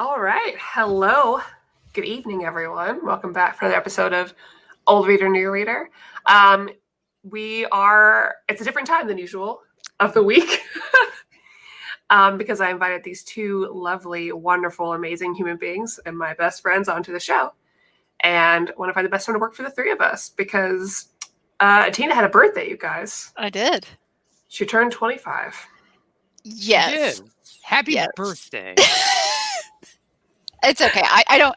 All right. Hello. Good evening, everyone. Welcome back for another episode of Old Reader, New Reader. It's a different time than usual of the week because I invited these two lovely, wonderful, amazing human beings and my best friends onto the show. And I want to find the best time to work for the three of us because Tina had a birthday, you guys. I did. She turned 25. Yes. You did. Happy Yes. birthday. It's okay.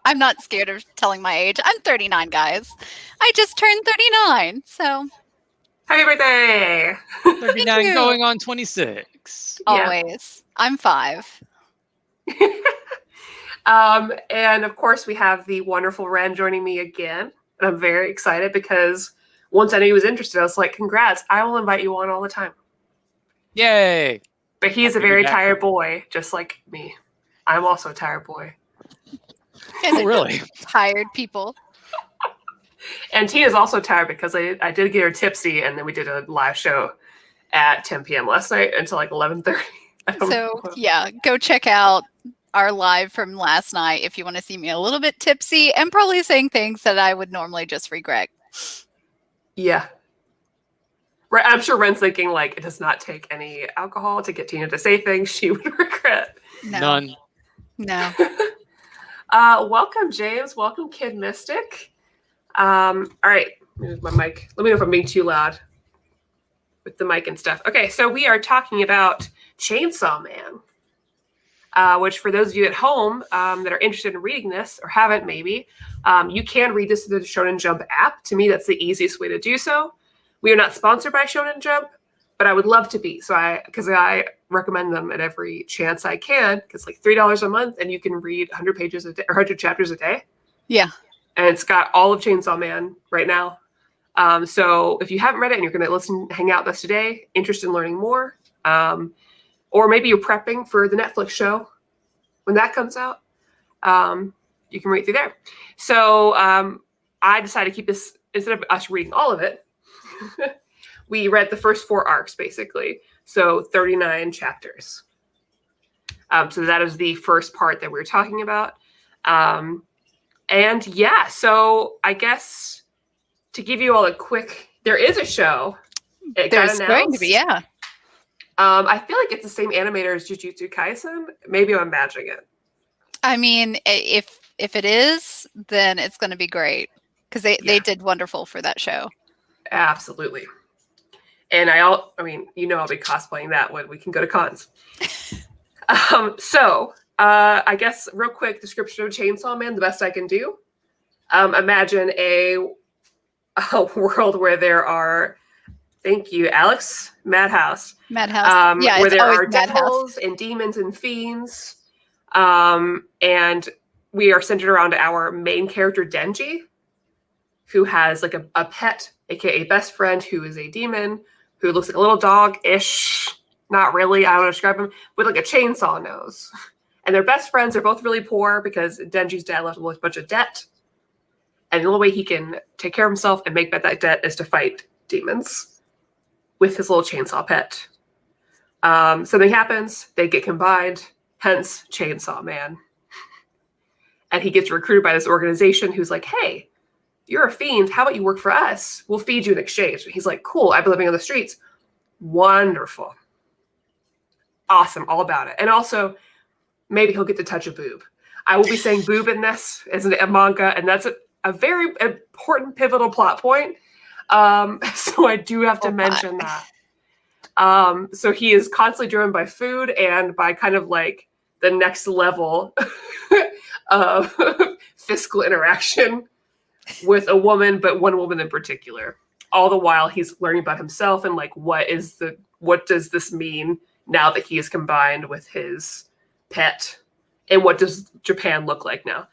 I'm not scared of telling my age. I'm 39, guys. I just turned 39. So Happy birthday! 39 you. going on 26. Yeah. always. I'm 5. And of course, we have the wonderful Ren joining me again. And I'm very excited because once I knew he was interested, I was like, congrats, I will invite you on all the time. Yay. But he's a Happy to be very back. tired boy, just like me. I'm also a tired boy. Oh, really? Tired people. And Tina's also tired because I did get her tipsy, and then we did a live show at 10 p.m. last night until like 11:30. So yeah, go check out our live from last night if you want to see me a little bit tipsy and probably saying things that I would normally just regret. Yeah. Right, I'm sure Ren's thinking, like, it does not take any alcohol to get Tina to say things she would regret. No. None. No. Welcome, James. Welcome, Kid Mystic. All right, let me move my mic. Let me know if I'm being too loud with the mic and stuff. Okay, so we are talking about Chainsaw Man, which for those of you at home that are interested in reading this or haven't maybe, you can read this through the Shonen Jump app. To me, that's the easiest way to do so. We are not sponsored by Shonen Jump, but I would love to be. Because I recommend them at every chance I can. It's like $3 a month, and you can read 100 pages a day or 100 chapters a day. Yeah. And it's got all of Chainsaw Man right now. So if you haven't read it and you're going to hang out with us today, interested in learning more, or maybe you're prepping for the Netflix show when that comes out, you can read through there. So I decided to keep this, instead of us reading all of it, we read the first 4 arcs, basically. So 39 chapters. So that is the first part that we're talking about. And yeah, so I guess to give you all a quick, there is a show. There's going to be, yeah. I feel like it's the same animator as Jujutsu Kaisen. Maybe I'm imagining it. I mean, if it is, then it's going to be great because they did wonderful for that show. Absolutely. And I'll be cosplaying that when we can go to cons. I guess real quick description of Chainsaw Man, the best I can do. Imagine a world where there are, thank you, Alex, Madhouse. Madhouse. Yeah, where it's there always are Madhouse. devils and demons and fiends. And we are centered around our main character, Denji, who has like a pet, aka best friend, who is a demon, who looks like a little dog-ish. Not really, I don't know how to describe him, with like a chainsaw nose. And they're best friends. They're both really poor because Denji's dad left him with a bunch of debt. And the only way he can take care of himself and make back that debt is to fight demons with his little chainsaw pet. Something happens. They get combined, hence Chainsaw Man. And he gets recruited by this organization who's like, hey, you're a fiend. How about you work for us? We'll feed you in exchange. And he's like, cool. I've been living on the streets. Wonderful. Awesome. All about it. And also, maybe he'll get to touch a boob. I will be saying boob in this as a manga, and that's a very important pivotal plot point. So I do have to mention that. So he is constantly driven by food and by kind of like the next level of physical interaction with a woman, but one woman in particular. All the while he's learning about himself and like what does this mean now that he is combined with his pet, and what does Japan look like now?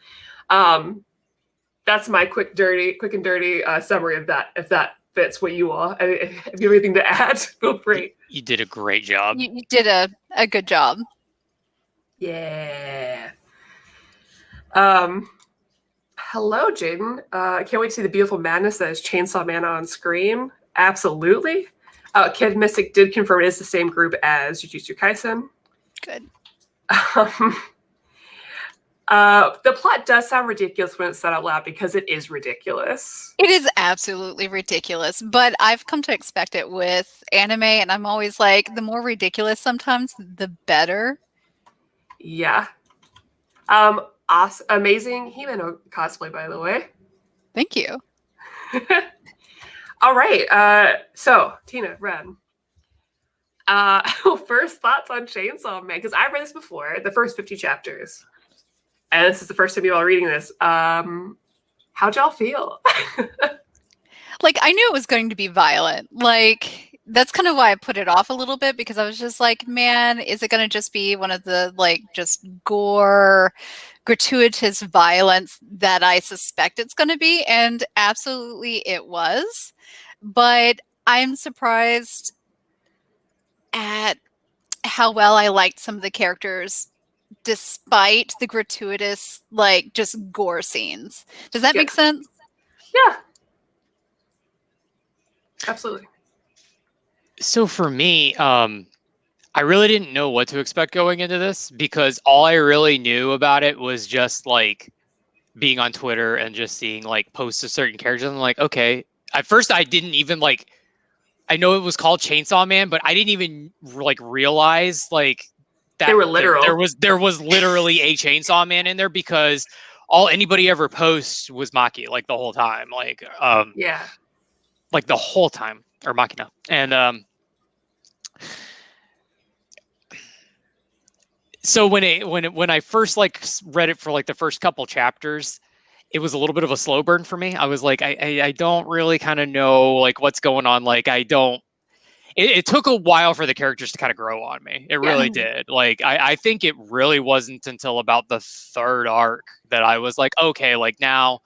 That's my quick and dirty summary of that. If that fits what you all, if you have anything to add, feel free. You did a great job. You did a good job. Yeah. Hello, Jaden. Can't wait to see the beautiful madness that is Chainsaw Man on screen. Absolutely. Kid Mystic did confirm it is the same group as Jujutsu Kaisen. Good. The plot does sound ridiculous when it's said out loud because it is ridiculous. It is absolutely ridiculous, but I've come to expect it with anime, and I'm always like, the more ridiculous sometimes, the better. Yeah. Amazing He-Man cosplay, by the way. Thank you. All right. So, Tina, Ren. First thoughts on Chainsaw Man, because I've read this before, the first 50 chapters. And this is the first time you all reading this. How'd y'all feel? Like, I knew it was going to be violent. Like, that's kind of why I put it off a little bit, because I was just like, man, is it going to just be one of the, like, just gore, gratuitous violence that I suspect it's going to be? And absolutely it was. But I'm surprised at how well I liked some of the characters despite the gratuitous, like, just gore scenes. Does that make sense? Yeah. Absolutely. So for me, I really didn't know what to expect going into this because all I really knew about it was just like being on Twitter and just seeing like posts of certain characters. I'm like, okay. At first, I didn't even like. I know it was called Chainsaw Man, but I didn't even like realize like that they were literal. There was literally a Chainsaw Man in there because all anybody ever posts was Maki like the whole time, like yeah, like the whole time, or Machina, and so when I first like read it for like the first couple chapters, it was a little bit of a slow burn for me. I was like, I don't really kind of know like what's going on. Like I don't. It took a while for the characters to kind of grow on me. It really did. Like I think it really wasn't until about the third arc that I was like, okay, like now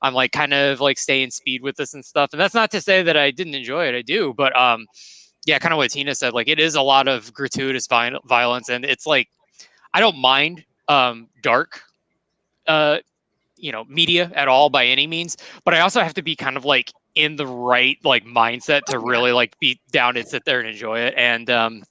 I'm like kind of like staying speed with this and stuff. And that's not to say that I didn't enjoy it. I do, but yeah, kind of what Tina said. Like it is a lot of gratuitous violence, and it's like I don't mind dark media at all by any means, but I also have to be kind of like in the right like mindset to really like be down and sit there and enjoy it. And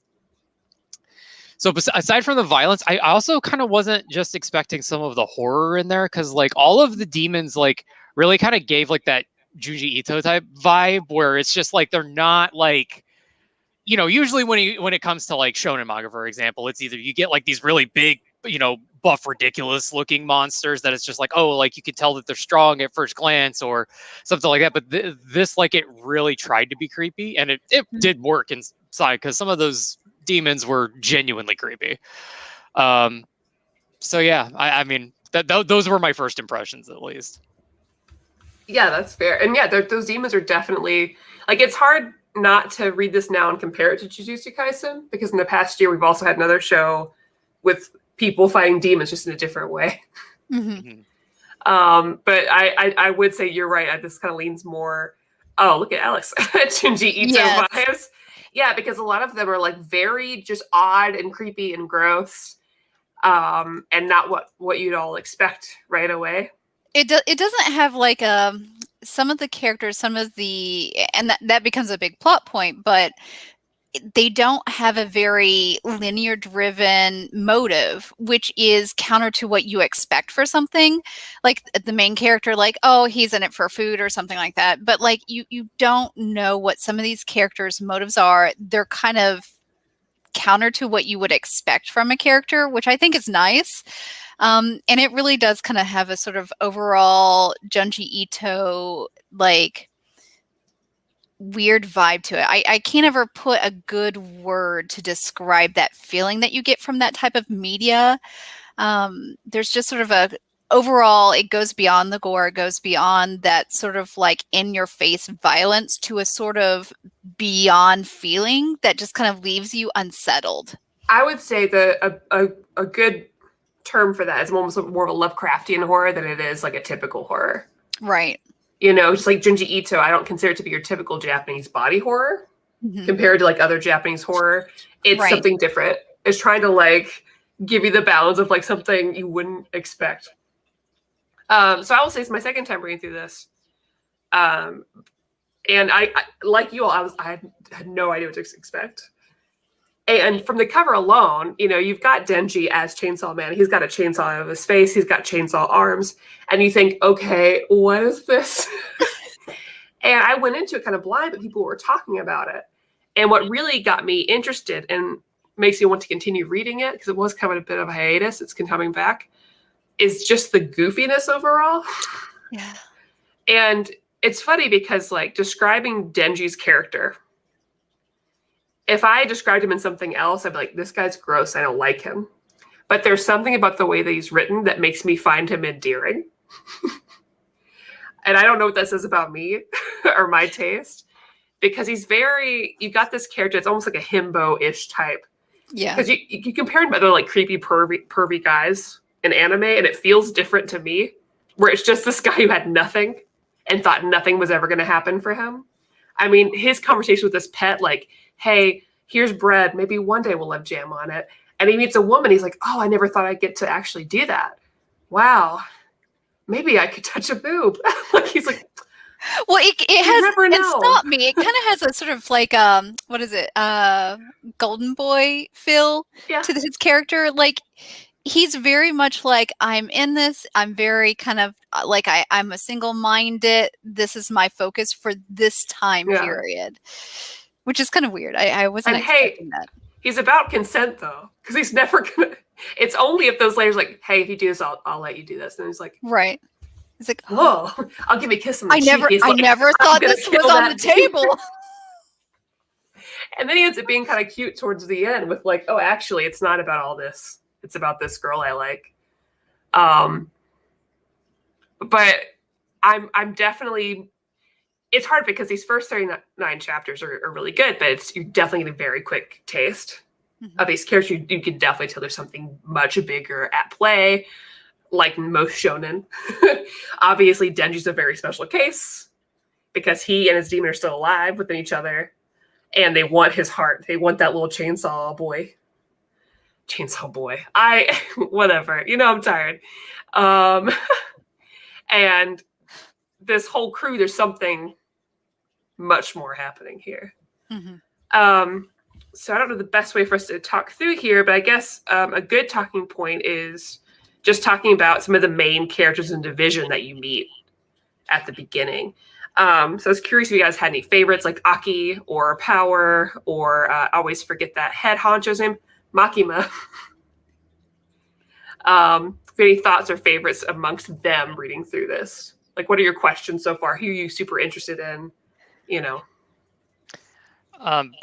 so aside from the violence, I also kind of wasn't just expecting some of the horror in there, because like all of the demons like really kind of gave like that Junji Ito type vibe where it's just like they're not like, usually when it comes to like shonen manga, for example, it's either you get like these really big, buff, ridiculous looking monsters that it's just like, oh, like you can tell that they're strong at first glance or something like that. But this, like, it really tried to be creepy, and it did work inside because some of those demons were genuinely creepy. So yeah, I mean, those were my first impressions, at least. Yeah, that's fair. And yeah, those demons are definitely like, it's hard not to read this now and compare it to Jujutsu Kaisen, because in the past year we've also had another show with people fighting demons just in a different way. Mm-hmm. But I would say you're right. This kind of leans more. Oh, look at Alex. Junji Ito vibes. Yeah, because a lot of them are like very just odd and creepy and gross, and not what you'd all expect right away. It doesn't have like some of the characters, and that becomes a big plot point, but they don't have a very linear driven motive, which is counter to what you expect for something. Like the main character, like, oh, he's in it for food or something like that. But like you don't know what some of these characters' motives are. They're kind of counter to what you would expect from a character, which I think is nice. And it really does kind of have a sort of overall Junji Ito like weird vibe to it. I can't ever put a good word to describe that feeling that you get from that type of media. There's just sort of overall, it goes beyond the gore, it goes beyond that sort of like in your face violence to a sort of beyond feeling that just kind of leaves you unsettled. I would say a good term for that is almost more of a Lovecraftian horror than it is like a typical horror. Right. Just like Junji Ito, I don't consider it to be your typical Japanese body horror compared to like other Japanese horror. It's something different. It's trying to like give you the balance of like something you wouldn't expect. So I will say it's my second time reading through this. And I like you all, I had no idea what to expect. And from the cover alone, you know, you've got Denji as Chainsaw Man. He's got a chainsaw out of his face. He's got chainsaw arms. And you think, okay, what is this? And I went into it kind of blind, but people were talking about it. And what really got me interested and makes me want to continue reading it, because it was kind of a bit of a hiatus, it's coming back, is just the goofiness overall. Yeah. And it's funny because, like, describing Denji's character, if I described him in something else, I'd be like, this guy's gross. I don't like him. But there's something about the way that he's written that makes me find him endearing. And I don't know what that says about me or my taste, because he's you got this character, it's almost like a himbo-ish type. Yeah. Because you compare him to other like creepy, pervy guys in anime, and it feels different to me, where it's just this guy who had nothing and thought nothing was ever going to happen for him. I mean, his conversation with this pet, like, hey, here's bread. Maybe one day we'll have jam on it. And he meets a woman. He's like, oh, I never thought I'd get to actually do that. Wow. Maybe I could touch a boob. Like, he's like, well, it has, never and know. stop me. It kind of has a sort of like, what is it? Golden Boy feel to his character. Like, he's very much like, I'm in this. I'm very kind of like, I'm a single-minded. This is my focus for this time period, which is kind of weird. I wasn't expecting that. He's about consent though, because he's never gonna. It's only if those layers like, hey, if you do this, I'll let you do this. And he's like, right. He's like, whoa, I'll give you a kiss on the cheek. I never thought this was on the table. And then he ends up being kind of cute towards the end with like, oh, actually, it's not about all this. It's about this girl I like. But I'm definitely. It's hard because these first 39 chapters are really good, but you definitely get a very quick taste of these characters. You can definitely tell there's something much bigger at play, like most shonen. Obviously, Denji's a very special case because he and his demon are still alive within each other, and they want his heart. They want that little chainsaw boy. Whatever. You know, I'm tired. And this whole crew, there's something much more happening here. So I don't know the best way for us to talk through here, but I guess a good talking point is just talking about some of the main characters in Division that you meet at the beginning. So I was curious if you guys had any favorites, like Aki or Power, or I always forget that head honcho's name, Makima. Any thoughts or favorites amongst them reading through this? Like, what are your questions so far? Who are you super interested in? You know?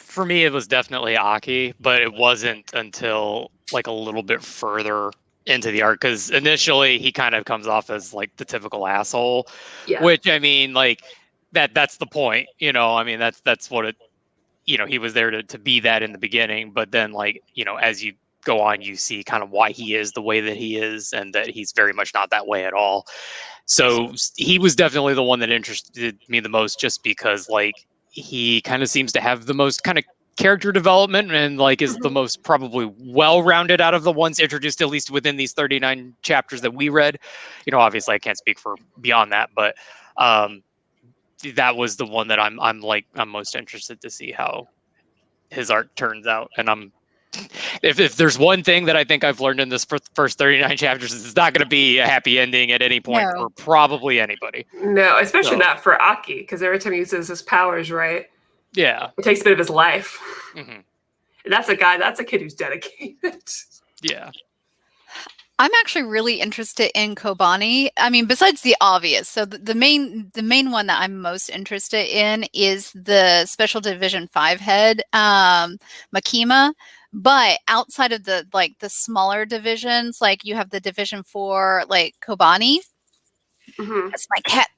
For me, it was definitely Aki, but it wasn't until like a little bit further into the arc, because initially he kind of comes off as like the typical asshole, which, I mean, like that's the point, you know. I mean, that's what it, you know, he was there to be that in the beginning, but then, like, you know, as you go on, you see kind of why he is the way that he is, and that he's very much not that way at all. So he was definitely the one that interested me the most, just because, like, he kind of seems to have the most kind of character development, and like is the most probably well-rounded out of the ones introduced, at least within these 39 chapters that we read. You know, obviously I can't speak for beyond that, but that was the one that I'm most interested to see how his art turns out. And if there's one thing that I think I've learned in this first 39 chapters, it's not going to be a happy ending at any point for probably anybody. No, especially not for Aki, because every time he uses his powers, right? Yeah. It takes a bit of his life. And that's a kid who's dedicated. Yeah. I'm actually really interested in Kobani. I mean, besides the obvious. So the main one that I'm most interested in is the Special Division 5 head, Makima. But outside of the smaller divisions, like you have the Division 4, like Kobani. That's my cat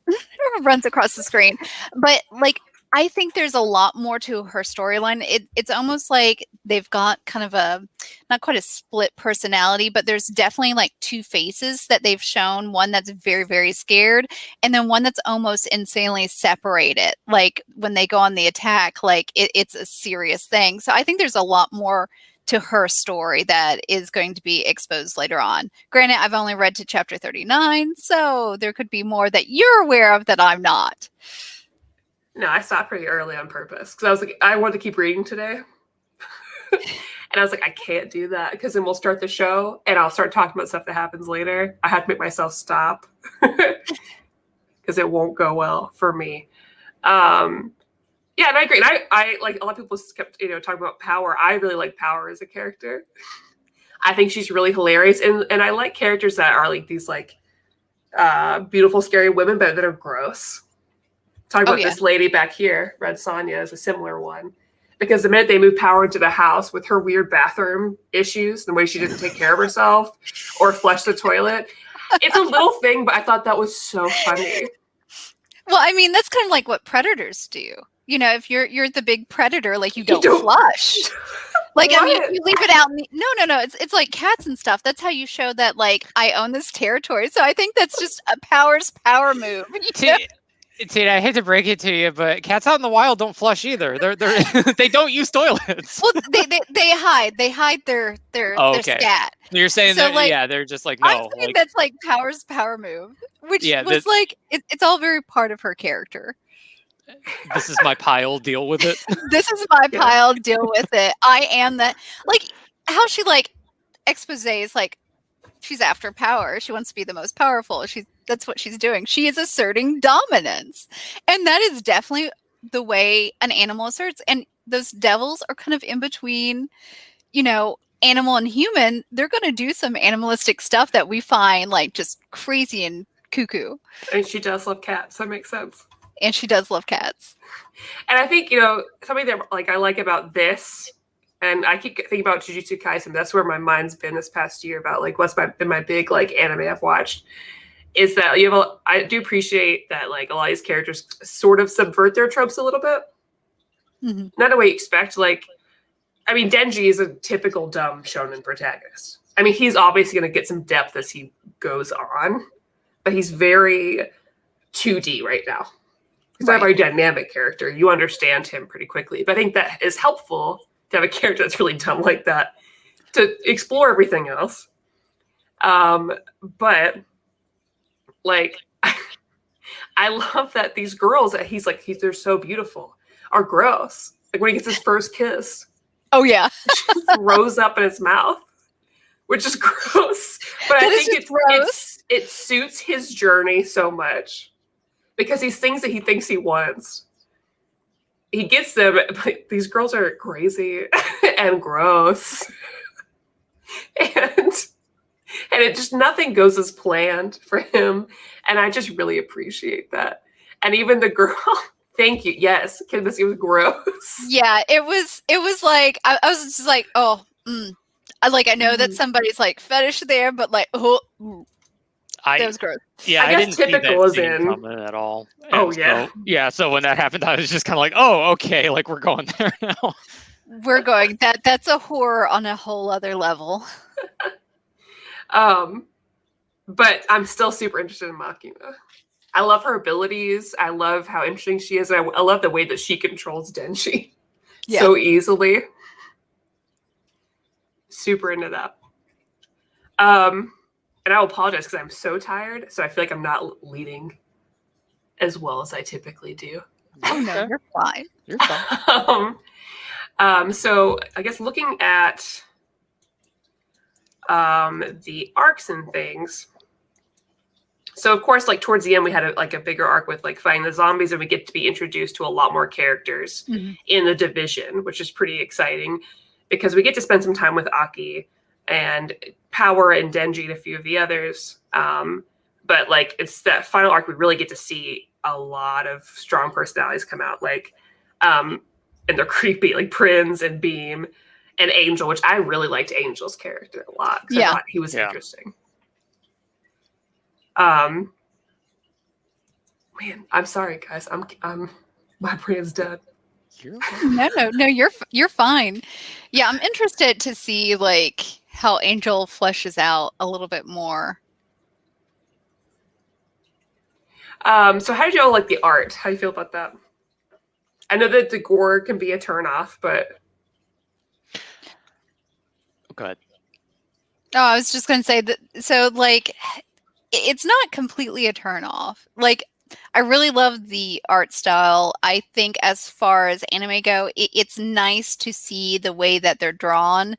runs across the screen. But like, I think there's a lot more to her storyline. It's almost like they've got kind of a, not quite a split personality, but there's definitely like two faces that they've shown. One that's very, very scared, and then one that's almost insanely separated. Like when they go on the attack, like it's a serious thing. So I think there's a lot more to her story that is going to be exposed later on. Granted, I've only read to chapter 39, so there could be more that you're aware of that I'm not. No, I stopped pretty early on purpose because I was like, I wanted to keep reading today. And I was like, I can't do that because then we'll start the show and I'll start talking about stuff that happens later. I have to make myself stop because it won't go well for me. Yeah, and I agree. And I like a lot of people kept, talking about Power. I really like Power as a character. I think she's really hilarious. And I like characters that are like these like beautiful, scary women, but that are gross. Talking about this lady back here, Red Sonja, is a similar one. Because the minute they moved Power into the house with her weird bathroom issues, the way she didn't take care of herself or flush the toilet, it's a little thing, but I thought that was so funny. Well, I mean, that's kind of like what predators do. If you're the big predator, like you don't flush. Like, I mean, you leave it out. No. It's like cats and stuff. That's how you show that, like, I own this territory. So I think that's just a power move. Tina, I hate to break it to you, but cats out in the wild don't flush either. They're they don't use toilets. Well, they hide. They hide their scat. You're saying so, that, like, they're just like, no. I'm saying that's like Power's power move, which was like it's all very part of her character. This is my pile. Deal with it. This is my pile. Deal with it. I am that. Like how she like exposes like she's after power. She wants to be the most powerful. That's what she's doing. She is asserting dominance. And that is definitely the way an animal asserts. And those devils are kind of in between, animal and human. They're going to do some animalistic stuff that we find like just crazy and cuckoo. And she does love cats. That makes sense. And she does love cats. And I think, something that like I like about this, and I keep thinking about Jujutsu Kaisen. That's where my mind's been this past year about like what's been my big like anime I've watched. Is that I do appreciate that like a lot of these characters sort of subvert their tropes a little bit. Mm-hmm. Not the way you expect. Like, I mean, Denji is a typical dumb shonen protagonist. I mean, he's obviously going to get some depth as he goes on, but he's very 2D right now. He's not a very dynamic character. You understand him pretty quickly. But I think that is helpful to have a character that's really dumb like that to explore everything else. But like, I love that these girls that they're so beautiful are gross. Like when he gets his first kiss. Oh yeah. Throws up in his mouth, which is gross. But I think it suits his journey so much because these things that he thinks he wants, he gets them. But these girls are crazy and gross. And it just nothing goes as planned for him. And I just really appreciate that. And even the girl, thank you. Yes, Kim, this was gross. Yeah, it was like I was just like, oh, I know that somebody's like fetish there, but like, that was gross. Yeah, I didn't see that scene coming at all. And so when that happened, I was just kind of like, oh, okay, like we're going there now. We're going. That's a horror on a whole other level. But I'm still super interested in Makima. I love her abilities. I love how interesting she is. I love the way that she controls Denji so easily. Super into that. And I will apologize because I'm so tired. So I feel like I'm not leading as well as I typically do. Oh no, you're fine. You're fine. So I guess looking at the arcs and things. So of course, like towards the end, we had a bigger arc with like fighting the zombies, and we get to be introduced to a lot more characters in the division, which is pretty exciting because we get to spend some time with Aki and Power and Denji and a few of the others. But like it's that final arc, we really get to see a lot of strong personalities come out, like and they're creepy, like Prince and Beam. And Angel, which I really liked Angel's character a lot. I thought he was interesting. Man, I'm sorry, guys. I'm my brain's dead. No, you're fine. Yeah, I'm interested to see like how Angel fleshes out a little bit more. So how did y'all like the art? How do you feel about that? I know that the gore can be a turnoff, but go ahead. Oh, I was just going to say that. So, like, it's not completely a turn off. Like, I really love the art style. I think as far as anime go, it's nice to see the way that they're drawn.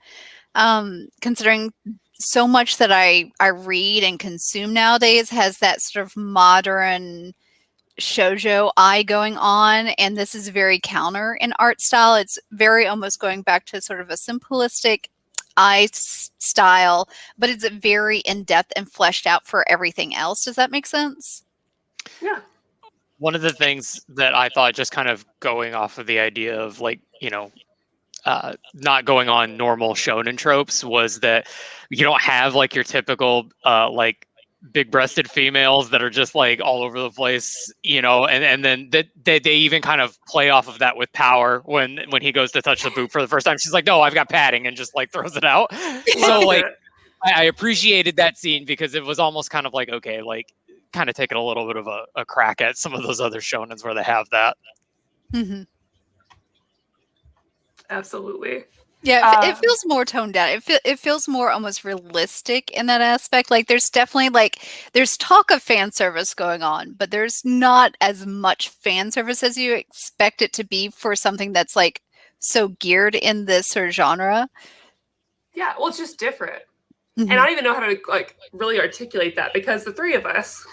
Considering so much that I read and consume nowadays has that sort of modern shoujo eye going on, and this is very counter in art style. It's very almost going back to sort of a simplistic style, but it's very in-depth and fleshed out for everything else. Does that make sense? Yeah. One of the things that I thought, just kind of going off of the idea of like, not going on normal shonen tropes, was that you don't have like your typical like big-breasted females that are just like all over the place, and then they even kind of play off of that with Power when he goes to touch the boob for the first time. She's like, no, I've got padding, and just like throws it out. So like I appreciated that scene because it was almost kind of like, okay, like kind of taking a little bit of a crack at some of those other shonens where they have that. Mm-hmm. Absolutely. Yeah, it feels more toned down. It feels more almost realistic in that aspect. Like there's definitely there's talk of fan service going on, but there's not as much fan service as you expect it to be for something that's like so geared in this sort of genre. Yeah, well, it's just different. Mm-hmm. And I don't even know how to like really articulate that, because the three of us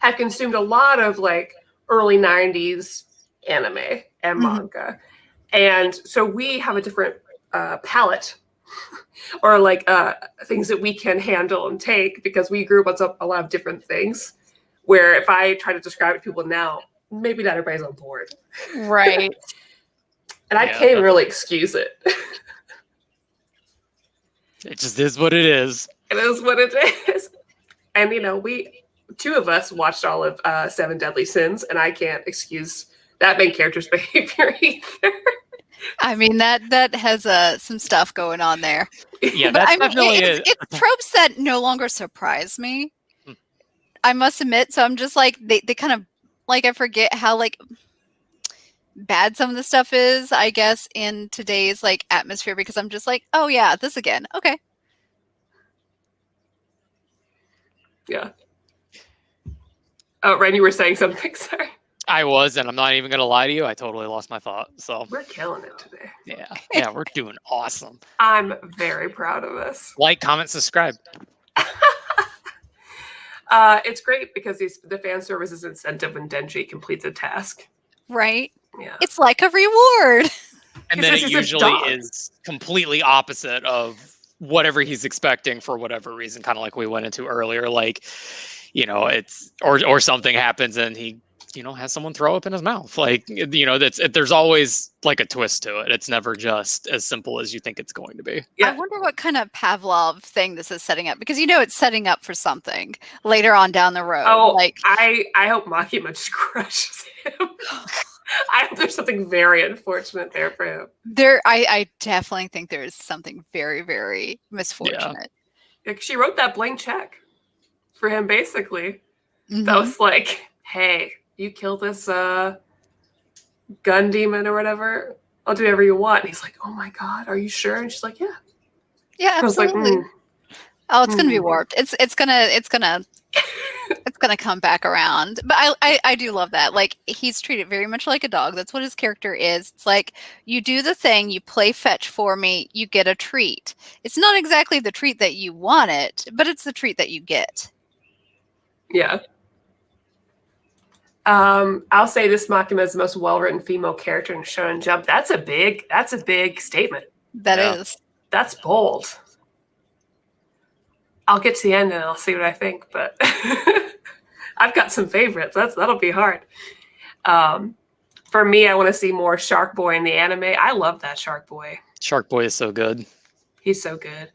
have consumed a lot of like early 90s anime and manga. And so we have a different palette or like things that we can handle and take, because we grew up on a lot of different things, where if I try to describe it to people now, maybe not everybody's on board. Right. And I can't even really excuse it. It just is what it is. It is what it is. And, we, two of us watched all of Seven Deadly Sins, and I can't excuse that main character's behavior either. I mean, that has some stuff going on there. Yeah, but that's I mean, definitely it's tropes that no longer surprise me. I must admit. So I'm just like, they kind of, like, I forget how, like, bad some of the stuff is, I guess, in today's, like, atmosphere, because I'm just like, oh, yeah, this again. Okay. Yeah. Oh, Ren, you were saying something, sorry. I was, and I'm not even going to lie to you. I totally lost my thought. So we're killing it today. Yeah, we're doing awesome. I'm very proud of us. Like, comment, subscribe. It's great because the fan service is incentive when Denji completes a task. Right. Yeah. It's like a reward. And then it usually is completely opposite of whatever he's expecting for whatever reason, kind of like we went into earlier. Like, it's or something happens and he has someone throw up in his mouth. Like, there's always like a twist to it. It's never just as simple as you think it's going to be. Yeah. I wonder what kind of Pavlov thing this is setting up, because it's setting up for something later on down the road. Oh, like I hope Makima just crushes him. I hope there's something very unfortunate there for him. I definitely think there is something very, very misfortunate. Yeah. She wrote that blank check for him, basically. That was like, hey, you kill this gun demon or whatever, I'll do whatever you want. And he's like, oh my God, are you sure? And she's like, yeah. Yeah, absolutely. Like, oh, it's gonna be warped. It's gonna come back around. But I do love that. Like, he's treated very much like a dog. That's what his character is. It's like, you do the thing, you play fetch for me, you get a treat. It's not exactly the treat that you want but it's the treat that you get. Yeah. I'll say this Makima is the most well-written female character in Shonen Jump. That's a big statement. That is. That's bold. I'll get to the end and I'll see what I think, but I've got some favorites. That'll be hard. For me, I want to see more Shark Boy in the anime. I love that Shark Boy. Shark Boy is so good. He's so good.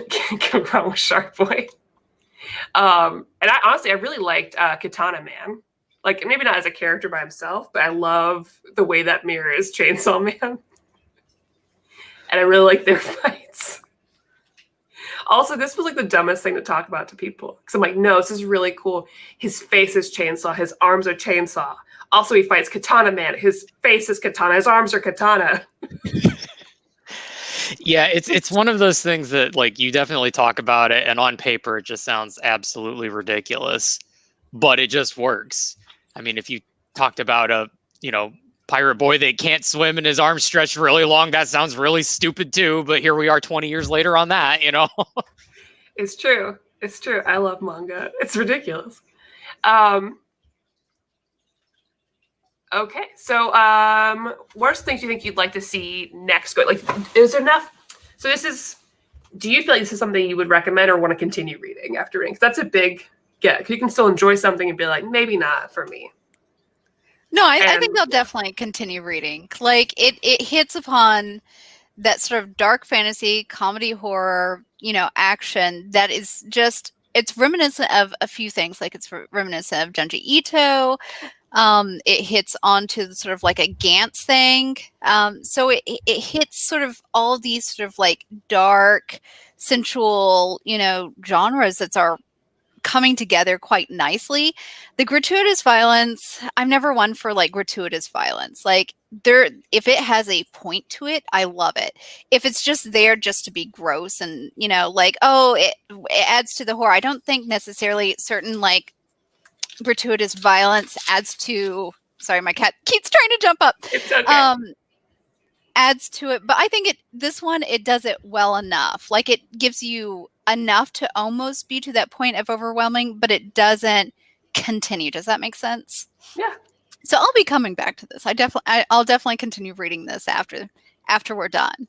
Can't go wrong with Shark Boy. And I really liked Katana Man. Like, maybe not as a character by himself, but I love the way that mirrors Chainsaw Man. And I really like their fights. Also, this was like the dumbest thing to talk about to people. Because I'm like, no, this is really cool. His face is chainsaw. His arms are chainsaw. Also, he fights Katana Man. His face is katana. His arms are katana. Yeah, it's one of those things that, like, you definitely talk about it, and on paper it just sounds absolutely ridiculous, but it just works. I mean, if you talked about a, pirate boy that can't swim and his arms stretched really long, that sounds really stupid too. But here we are 20 years later on that, It's true. It's true. I love manga. It's ridiculous. Okay, so what are some things you think you'd like to see next? Like, is there enough? So do you feel like this is something you would recommend or want to continue reading after reading? Because that's a big get. Because you can still enjoy something and be like, maybe not for me. No, I think I'll definitely continue reading. Like, it hits upon that sort of dark fantasy, comedy, horror, action that is just, it's reminiscent of a few things. Like, it's reminiscent of Junji Ito. It hits onto the sort of like a Gantz thing. So it hits sort of all these sort of like dark, sensual, genres that are coming together quite nicely. The gratuitous violence, I'm never one for like gratuitous violence. Like, if it has a point to it, I love it. If it's just there just to be gross and, like, oh, it adds to the horror. I don't think necessarily certain like gratuitous violence adds to, sorry, my cat keeps trying to jump up. It's okay. Adds to it, but I think this one does it well enough. Like, it gives you enough to almost be to that point of overwhelming, but it doesn't continue. Does that make sense? Yeah. So I'll be coming back to this. I'll definitely continue reading this after we're done.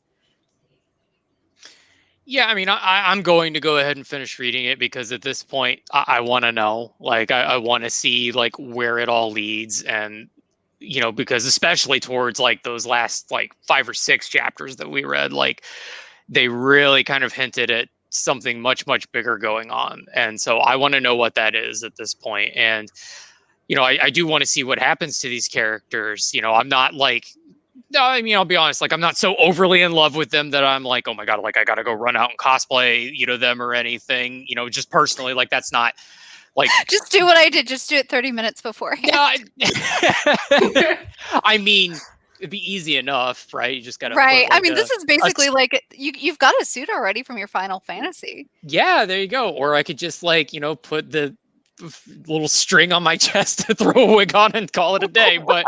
Yeah, I mean, I'm going to go ahead and finish reading it because at this point, I want to know. Like, I want to see like where it all leads, and because especially towards like those last like 5 or 6 chapters that we read, like they really kind of hinted at something much, much bigger going on, and so I want to know what that is at this point. And I do want to see what happens to these characters. I'm not like. No, I mean, I'll be honest, like I'm not so overly in love with them that I'm like, oh my God, like I got to go run out and cosplay, them or anything, just personally, like that's not like. Just do what I did. Just do it 30 minutes beforehand. I mean, it'd be easy enough, right? You just got to. Right. I mean, this is basically like you've got a suit already from your Final Fantasy. Yeah, there you go. Or I could just like, put the little string on my chest to throw a wig on and call it a day. But,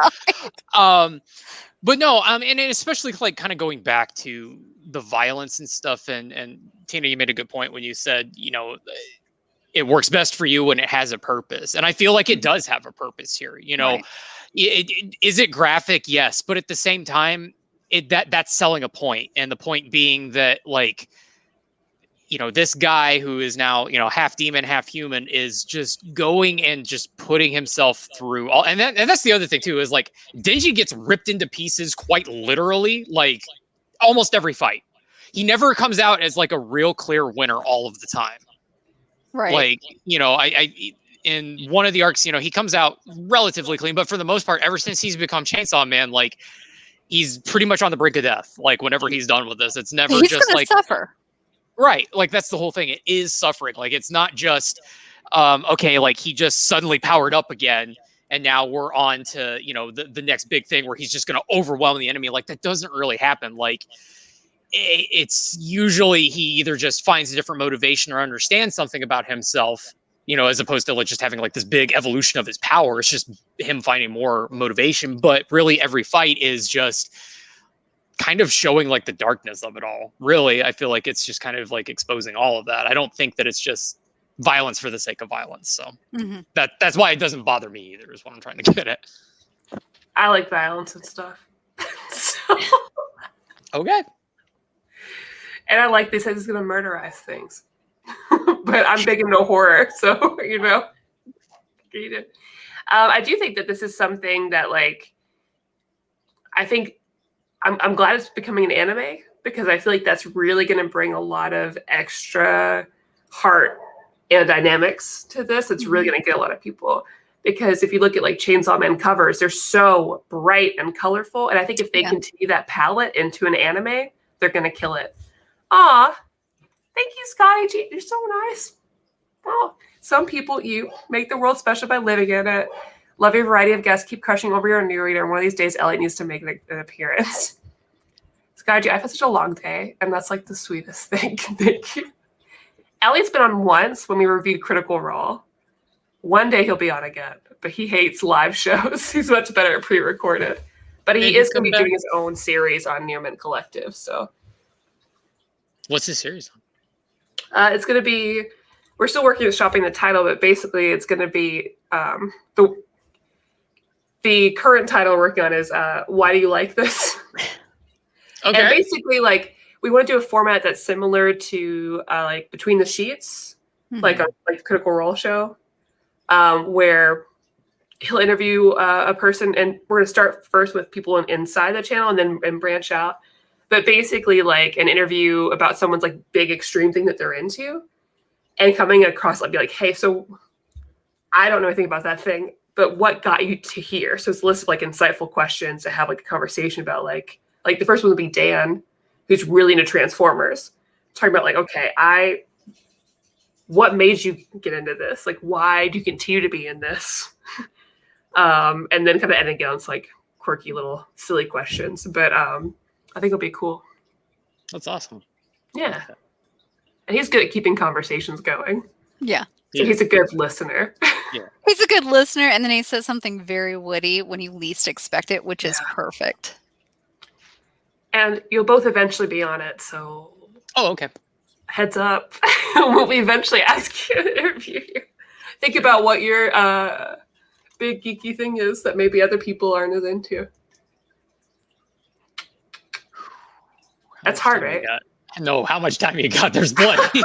But no, and especially like kind of going back to the violence and stuff, and Tina, you made a good point when you said, it works best for you when it has a purpose, and I feel like it does have a purpose here. Right. Is it graphic? Yes, but at the same time, that's selling a point, and the point being that like. This guy who is now, half demon, half human is just going and just putting himself through all. And that's the other thing too, is like Denji gets ripped into pieces quite literally, like almost every fight. He never comes out as like a real clear winner all of the time. Right. Like, I in one of the arcs, he comes out relatively clean, but for the most part, ever since he's become Chainsaw Man, like he's pretty much on the brink of death. Like whenever he's done with this, it's never he's just gonna like suffer. Right. Like that's the whole thing. It is suffering. Like it's not just, okay, like he just suddenly powered up again. And now we're on to, the next big thing where he's just going to overwhelm the enemy. Like that doesn't really happen. Like it's usually he either just finds a different motivation or understands something about himself, as opposed to like just having like this big evolution of his power. It's just him finding more motivation. But really every fight is just kind of showing like the darkness of it all. Really, I feel like it's just kind of like exposing all of that. I don't think that it's just violence for the sake of violence. So that's why it doesn't bother me either, is what I'm trying to get at. I like violence and stuff. So. Okay. And I like this. He's going to murderize things. But I'm big into horror, so I do think that this is something that like I think I'm glad it's becoming an anime, because I feel like that's really going to bring a lot of extra heart and dynamics to this. It's really going to get a lot of people, because if you look at like Chainsaw Man covers, they're so bright and colorful. And I think if they continue that palette into an anime, they're going to kill it. Aw, thank you, Scotty G. You're so nice. Oh, some people, you make the world special by living in it. Love your variety of guests. Keep crushing over your new reader. One of these days, Elliot needs to make an appearance. Scotty, I've had such a long day, and that's like the sweetest thing. Thank you. Elliot's been on once when we reviewed Critical Role, One day he'll be on again, but he hates live shows. He's much better at pre-recorded. But he is going to be doing his own series on Near Mint Collective. So, what's his series on? It's going to be. We're still working with shopping the title, but basically, it's going to be the current title we're working on is "Why Do You Like This?" Okay. And basically, like we want to do a format that's similar to like Between the Sheets, like a Critical Role show, where he'll interview a person, and we're going to start first with people inside the channel and then branch out. But basically, like an interview about someone's like big extreme thing that they're into, and coming across like be like, hey, so I don't know anything about that thing, but what got you to here? So it's a list of like insightful questions to have like a conversation about like the first one would be Dan, who's really into Transformers, talking about like, okay, what made you get into this? Like, why do you continue to be in this? And then kind of ending on like quirky little silly questions. But I think it'll be cool. That's awesome. Yeah. And he's good at keeping conversations going. Yeah. So he's a good listener. Yeah. He's a good listener, and then he says something very witty when you least expect it, which is perfect. And you'll both eventually be on it, so... Oh, okay. Heads up. When we eventually ask you to interview you. Think about what your big geeky thing is that maybe other people aren't as into. That's hard, right? No, how much time you got? There's plenty.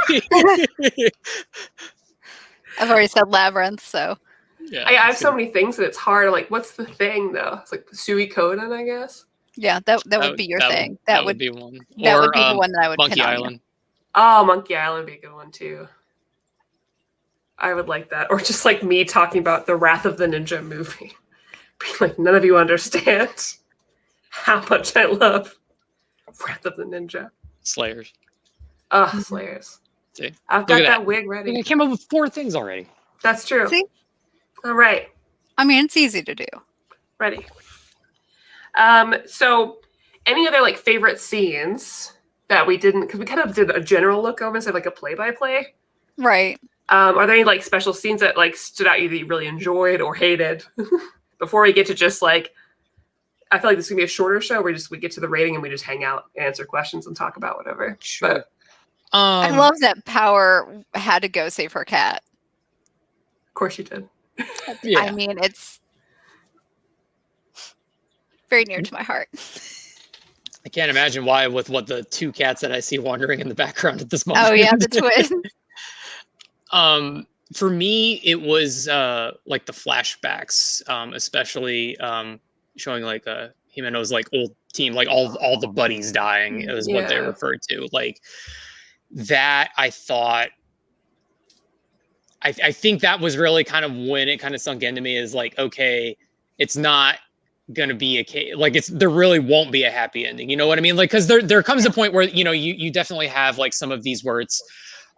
I've already said Labyrinth, so... Yeah, I have so many things that it's hard. Like, what's the thing, though? It's like Sui Conan, I guess? Yeah, that would be your thing. That would be one. That would be the one that I would Monkey pin on Island. you. Oh, Monkey Island would be a good one, too. I would like that. Or just like me talking about the Wrath of the Ninja movie. Being like, none of you understand how much I love Wrath of the Ninja. Slayers. Oh, Slayers. See? I've got that wig ready. I came up with 4 things already. That's true. See? All right. I mean, it's easy to do. Ready. So any other like favorite scenes that we didn't, because we kind of did a general look over instead of like a play-by-play. Right. Are there any like special scenes that like stood out you that you really enjoyed or hated before we get to just like, I feel like this is gonna be a shorter show where we get to the rating and we just hang out, answer questions, and talk about whatever. Sure. But I love that Power had to go save her cat. of course you did. Yeah. I mean, it's very near to my heart. I can't imagine why with the 2 cats that I see wandering in the background at this moment. Oh yeah, the twins. For me, it was like the flashbacks, especially showing like Himeno's like old team, like all the buddies dying is what they referred to. Like that, I thought. I think that was really kind of when it kind of sunk into me is like, okay, it's not gonna be a case, like there really won't be a happy ending. You know what I mean? Like, because there comes a point where you definitely have like some of these where it's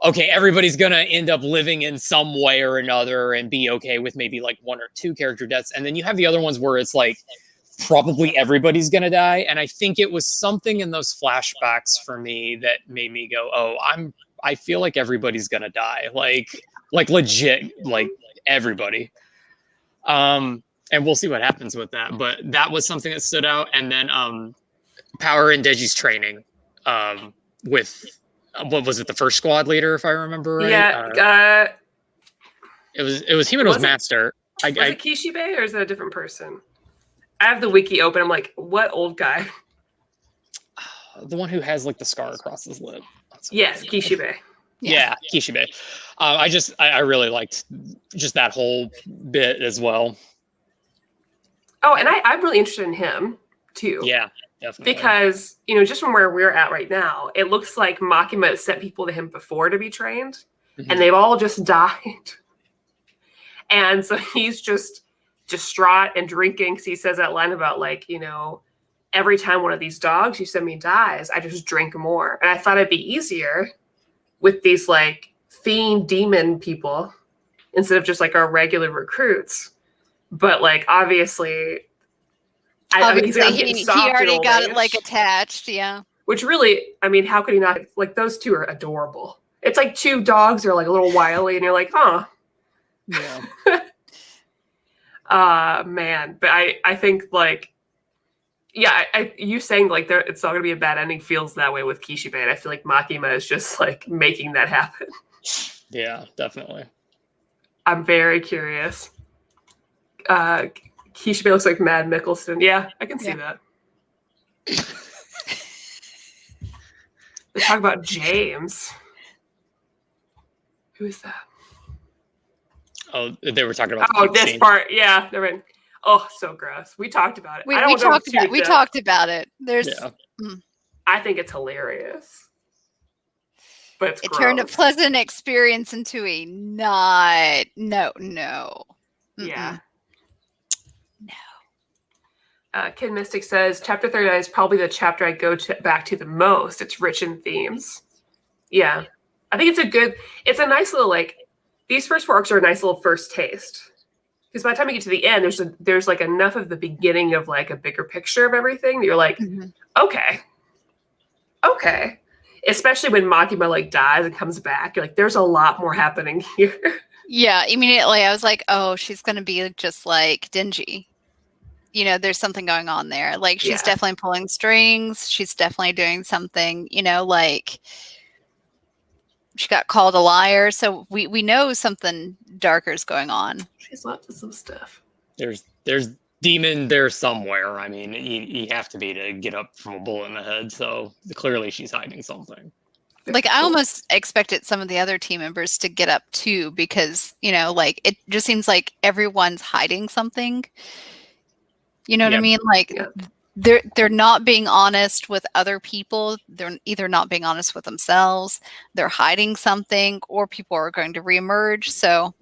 okay, everybody's gonna end up living in some way or another and be okay with maybe like 1 or 2 character deaths, and then you have the other ones where it's like probably everybody's gonna die. And I think it was something in those flashbacks for me that made me go, oh, I feel like everybody's gonna die, like legit, like everybody. And we'll see what happens with that. But that was something that stood out. And then Power and Deji's training with what was it, the first squad leader, if I remember right? Yeah. It was Himeno's master. Was it Kishibe or is it a different person? I have the wiki open. I'm like, what old guy? The one who has like the scar across his lip. Yes, Kishibe. Yeah, Kishibe. I really liked just that whole bit as well. Oh, and I'm really interested in him too. Yeah, definitely. Because, just from where we're at right now, it looks like Makima sent people to him before to be trained, and they've all just died. And so he's just distraught and drinking. Because he says that line about like, every time one of these dogs you send me dies, I just drink more. And I thought it'd be easier with these like fiend demon people instead of just like our regular recruits. But like obviously I mean, he already got it like attached, yeah. Which really, I mean, how could he not? Like those 2 are adorable. It's like 2 dogs are like a little wily, and you're like, oh, Yeah. Man, but I think like, yeah, you saying like it's not gonna be a bad ending feels that way with Kishibe, and I feel like Makima is just like making that happen. Yeah, definitely. I'm very curious. Kishibe looks like Mad Mickelson. Yeah, I can see that. Let's talk about James. Who is that? Oh, they were talking about. Oh, this part. Yeah, they're in. Oh, so gross. We talked about it. We talked about it. There's. Yeah. I think it's hilarious, but it's gross. Turned a pleasant experience into a no. Yeah. No. Kid Mystic says chapter 39 is probably the chapter I go back to the most. It's rich in themes. Yeah, I think it's a nice little like. These first 4 arcs are a nice little first taste. Because by the time you get to the end, there's like enough of the beginning of like a bigger picture of everything that you're like, okay. Especially when Makima like dies and comes back, you're like, there's a lot more happening here. Yeah, immediately I was like, oh, she's gonna be just like Denji. You know, there's something going on there. Like she's definitely pulling strings. She's definitely doing something. You know, like she got called a liar, so we know something darker is going on. She's up to some stuff. There's demon there somewhere. I mean, you have to be to get up from a bullet in the head. So clearly she's hiding something. Like I almost expected some of the other team members to get up too, because you know, like it just seems like everyone's hiding something. You know what I mean? Like they're not being honest with other people. They're either not being honest with themselves. They're hiding something, or people are going to reemerge. So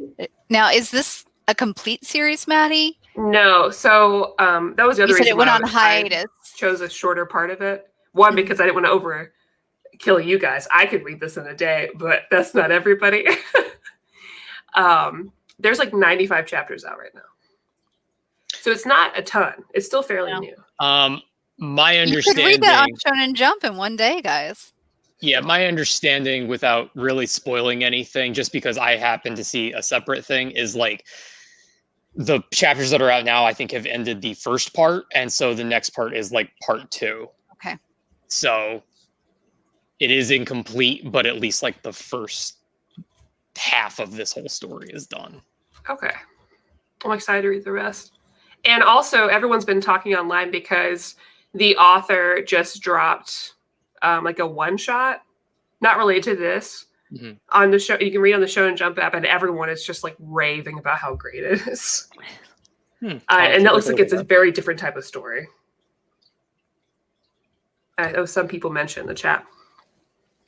now, is this a complete series, Maddie? No. So that was the other reason it went on hiatus. I chose a shorter part of it. One, because I didn't want to overkill you guys. I could read this in a day, but that's not everybody. There's like 95 chapters out right now. So it's not a ton. It's still fairly new. My understanding. You could read that on Shonen Jump in one day, guys. Yeah, my understanding, without really spoiling anything, just because I happen to see a separate thing, is like the chapters that are out now, I think, have ended the first part, and so the next part is like part 2. Okay. So it is incomplete, but at least like the first half of this whole story is done. Okay. I'm excited to read the rest. And also, everyone's been talking online because the author just dropped like a one-shot, not related to this, on the show. You can read on the Shonen Jump app, and everyone is just like raving about how great it is. And that looks like it's a very different type of story. I know some people mentioned in the chat.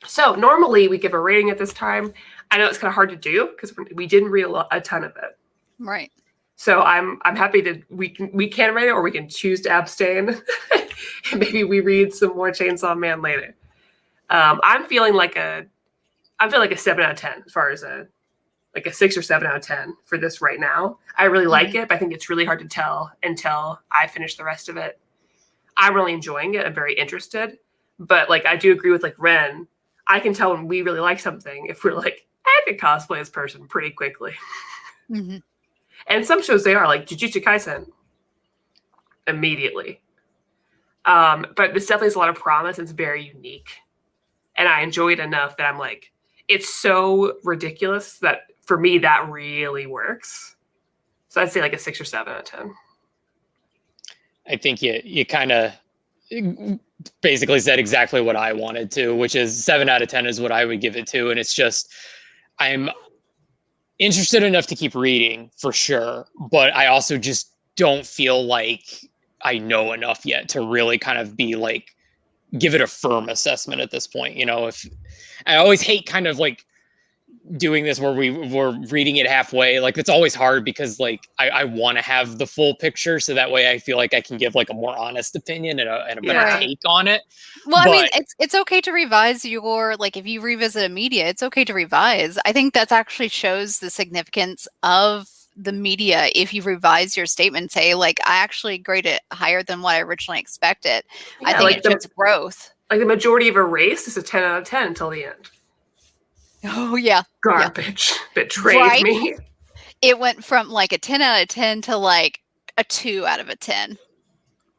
So normally we give a rating at this time. I know it's kind of hard to do because we didn't read a ton of it. Right. So I'm happy we can rate it, or we can choose to abstain, and maybe we read some more Chainsaw Man later. I'm feeling like a 7 out of 10 as far as a 6 or 7 out of 10 for this right now. I really like it, but I think it's really hard to tell until I finish the rest of it. I'm really enjoying it. I'm very interested, but like I do agree with like Ren. I can tell when we really like something if we're like, I could cosplay this person pretty quickly. Mm-hmm. And some shows they are, like Jujutsu Kaisen, immediately. But this definitely has a lot of promise. It's very unique. And I enjoy it enough that I'm like, it's so ridiculous that for me, that really works. So I'd say like a 6 or 7 out of 10. I think you kind of basically said exactly what I wanted to, which is 7 out of 10 is what I would give it to. And it's just, I'm interested enough to keep reading for sure, but I also just don't feel like I know enough yet to really kind of be like, give it a firm assessment at this point. You know, if I always hate kind of like doing this where we're reading it halfway, like it's always hard because like I want to have the full picture, so that way I feel like I can give like a more honest opinion and a better take on it. Well, I mean, it's okay to revise your, like if you revisit a media, it's okay to revise. I think that actually shows the significance of the media if you revise your statement, say like I actually grade it higher than what I originally expected. Yeah, I think like it shows growth. Like the majority of Erased is a 10 out of 10 until the end. Oh yeah, garbage. Betrayed me. it went from like a 10 out of 10 to like a 2 out of a 10.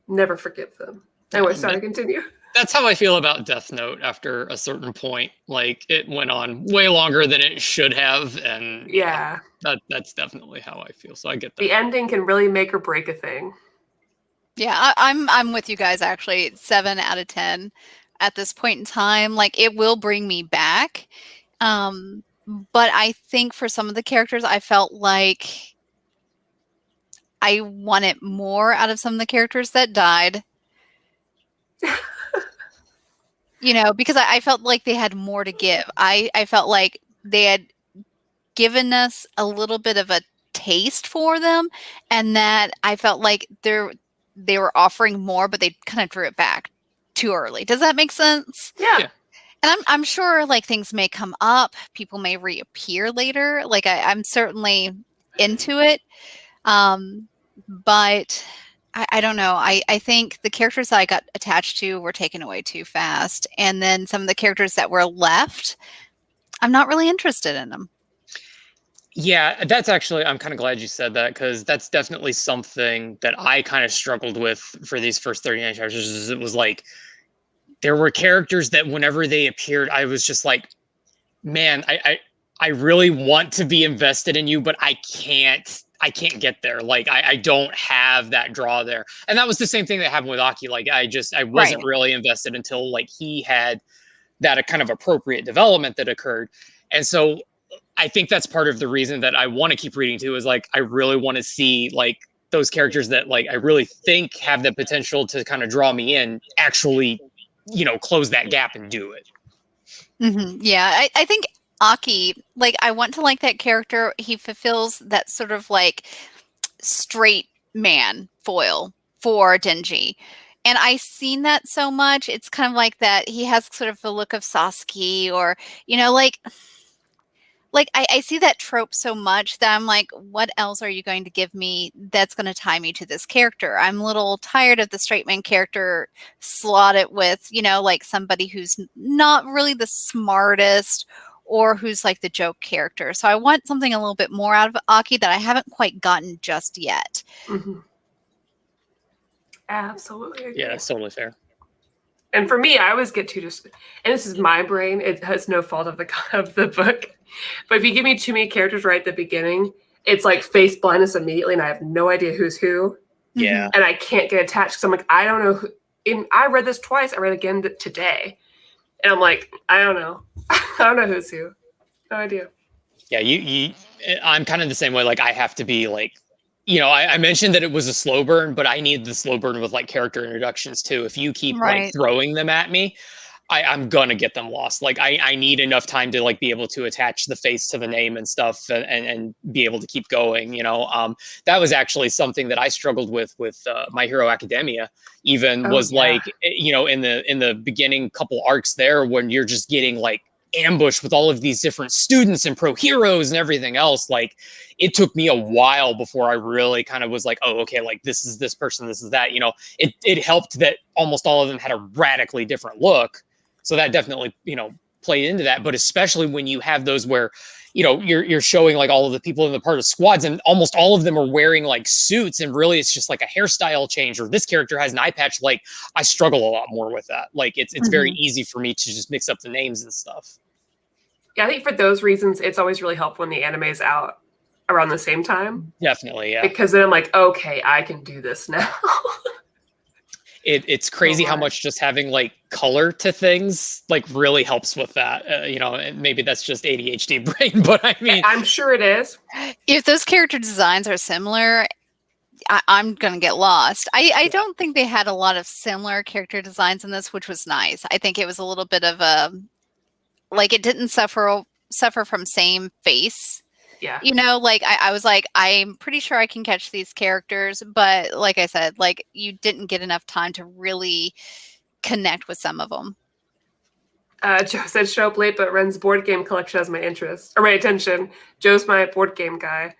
Never forgive them. Anyway, sorry, continue. That's how I feel about Death Note after a certain point. Like, it went on way longer than it should have, and Yeah. that's definitely how I feel. So I get that. The ending can really make or break a thing. Yeah, I'm with you guys actually. 7 out of 10 at this point in time. Like, it will bring me back. But I think for some of the characters, I felt like I wanted more out of some of the characters that died. Because I felt like they had more to give. I felt like they had given us a little bit of a taste for them, and that I felt like they were offering more, but they kind of drew it back too early. Does that make sense? Yeah. And I'm sure like things may come up, people may reappear later. Like I'm certainly into it. But I don't know. I think the characters that I got attached to were taken away too fast. And then some of the characters that were left, I'm not really interested in them. Yeah, that's actually, I'm kind of glad you said that, because that's definitely something that I kind of struggled with for these first 39 chapters. Is it was like, there were characters that whenever they appeared, I was just like, man, I really want to be invested in you, but I can't get there. Like, I don't have that draw there. And that was the same thing that happened with Aki. Like, I wasn't really invested until like he had that kind of appropriate development that occurred. And so I think that's part of the reason that I want to keep reading too, is like, I really want to see like those characters that like I really think have the potential to kind of draw me in, actually, close that gap and do it. Mm-hmm. Yeah, I think Aki, like, I want to like that character. He fulfills that sort of like straight man foil for Denji. And I've seen that so much. It's kind of like that. He has sort of the look of Sasuke, or, like I see that trope so much that I'm like, what else are you going to give me that's going to tie me to this character? I'm a little tired of the straight man character slotted with, like somebody who's not really the smartest or who's like the joke character. So I want something a little bit more out of Aki that I haven't quite gotten just yet. Mm-hmm. Absolutely agree. Yeah, that's totally fair. And for me, I always get too and this is my brain. It has no fault of the book. But if you give me too many characters right at the beginning, it's like face blindness immediately, and I have no idea who's who. Yeah. And I can't get attached because I'm like, I don't know who. I read this twice. I read it again today. And I'm like, I don't know. I don't know who's who. No idea. Yeah, I'm kind of the same way. Like, I have to be like, I mentioned that it was a slow burn, but I need the slow burn with like character introductions too. If you keep like throwing them at me, I'm gonna get them lost. Like, I need enough time to like be able to attach the face to the name and stuff, and be able to keep going. That was actually something that I struggled with My Hero Academia. Even like, in the beginning couple arcs there, when you're just getting like ambushed with all of these different students and pro heroes and everything else. Like, it took me a while before I really kind of was like, oh, okay, like this is this person, this is that. It helped that almost all of them had a radically different look. So that definitely, played into that. But especially when you have those where, you're showing like all of the people in the part of squads, and almost all of them are wearing like suits, and really it's just like a hairstyle change, or this character has an eye patch. Like, I struggle a lot more with that. Like, it's very easy for me to just mix up the names and stuff. Yeah, I think for those reasons, it's always really helpful when the anime is out around the same time. Definitely, yeah. Because then I'm like, okay, I can do this now. It's crazy how much just having like color to things like really helps with that. And maybe that's just ADHD brain, but I mean, I'm sure it is. If those character designs are similar, I'm going to get lost. I don't think they had a lot of similar character designs in this, which was nice. I think it was a little bit of a, like, it didn't suffer from same face. Yeah. Like I was like, I'm pretty sure I can catch these characters, but like I said, like, you didn't get enough time to really connect with some of them. Joe said show up late, but Ren's board game collection has my interest or my attention. Joe's my board game guy.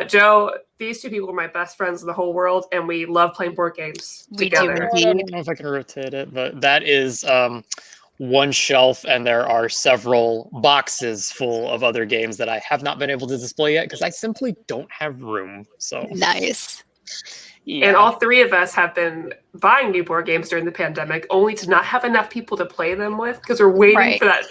Joe, these two people are my best friends in the whole world, and we love playing board games together. I don't know if I can rotate it, but that is one shelf, and there are several boxes full of other games that I have not been able to display yet because I simply don't have room. So Nice. yeah. And all three of us have been buying new board games during the pandemic, only to not have enough people to play them with because we're waiting for that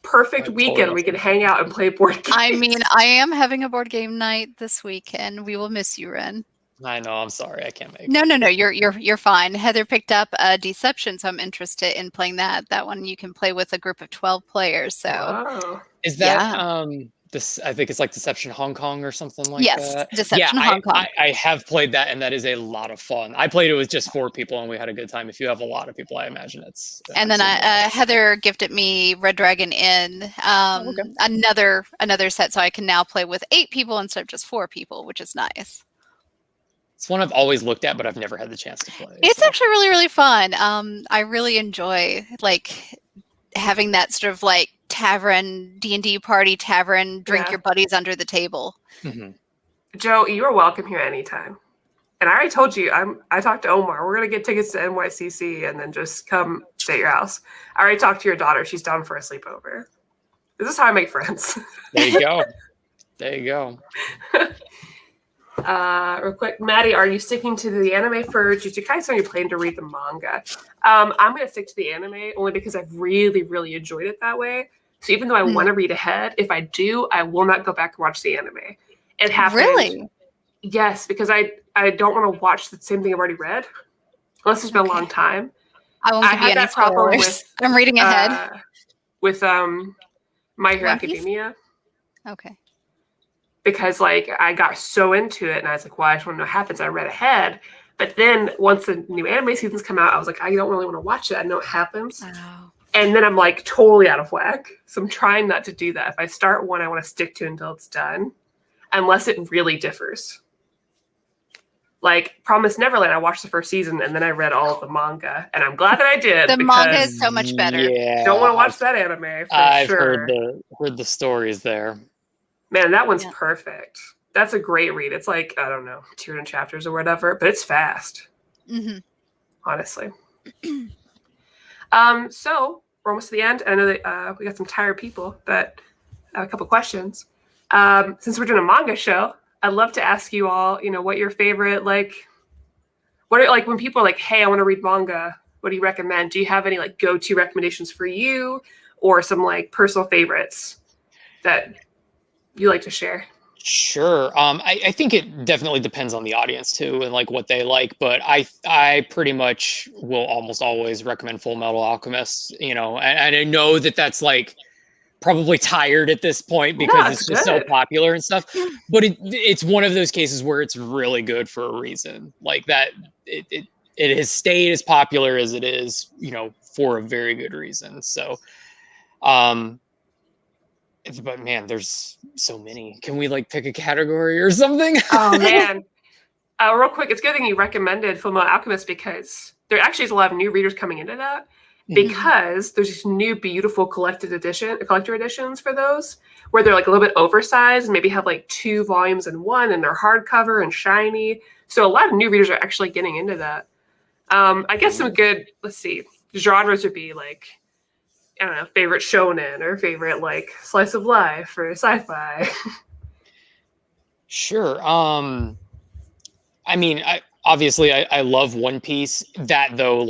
perfect weekend we can hang out and play board games. I mean, I am having a board game night this weekend. We will miss you, Ren. I know. I'm sorry. I can't make it. No. You're fine. Heather picked up Deception, so I'm interested in playing that. That one you can play with a group of 12 players. So Wow. Is that this? I think it's like Deception Hong Kong or something like that. Yes, Deception Hong Kong. I have played that, and that is a lot of fun. I played it with just 4 people, and we had a good time. If you have a lot of people, I imagine it's. And then Heather gifted me Red Dragon Inn, another set, so I can now play with 8 people instead of just 4 people, which is nice. It's one I've always looked at, but I've never had the chance to play. It's actually really, really fun. I really enjoy like having that sort of like tavern D&D party tavern, drink your buddies under the table. Mm-hmm. Joe, you are welcome here anytime. And I already told you, I talked to Omar. We're gonna get tickets to NYCC and then just come stay at your house. I already talked to your daughter. She's down for a sleepover. This is how I make friends. There you go. There you go. Real quick, Maddie, are you sticking to the anime for Jujutsu Kaisen, or are you planning to read the manga? I'm going to stick to the anime only because I've really, really enjoyed it that way. So even though I want to read ahead, if I do, I will not go back and watch the anime. It happened. Really? Yes, because I don't want to watch the same thing I've already read, unless it's been a long time. I won't give you any spoilers. I'm reading ahead. With My Hero Academia. Okay. Because like I got so into it and I was like, well, I just want to know what happens. I read ahead. But then once the new anime seasons come out, I was like, I don't really want to watch it. I know what happens. Oh. And then I'm like totally out of whack. So I'm trying not to do that. If I start one, I want to stick to it until it's done. Unless it really differs. Like Promised Neverland, I watched the first season and then I read all of the manga. And I'm glad that I did. The manga is so much better. Yeah, don't want to watch that anime for sure. Heard the stories there. Man, that one's perfect. That's a great read. It's like, I don't know, 200 chapters or whatever, but it's fast. Mm-hmm. Honestly. So we're almost to the end. I know that we got some tired people, but I have a couple questions. Since we're doing a manga show, I'd love to ask you all, what your favorite, what are, when people are like, hey, I want to read manga, what do you recommend? Do you have any go-to recommendations for you or some personal favorites that you like to share? Sure. I think it definitely depends on the audience too and what they like, but I pretty much will almost always recommend Full Metal Alchemist, and I know that that's probably tired at this point because it's just so popular and stuff, but it's one of those cases where it's really good for a reason. It has stayed as popular as it is, for a very good reason. So, but man, there's so many. Can we pick a category or something? Oh man. Real quick, it's a good thing you recommended Full Metal Alchemist because there actually is a lot of new readers coming into that because there's these new beautiful collector editions for those where they're a little bit oversized and maybe have 2 volumes in one and they're hardcover and shiny. So a lot of new readers are actually getting into that. I guess some good, genres would be I don't know, favorite shonen or favorite slice of life or sci-fi. Sure. I mean, I love One Piece. That though,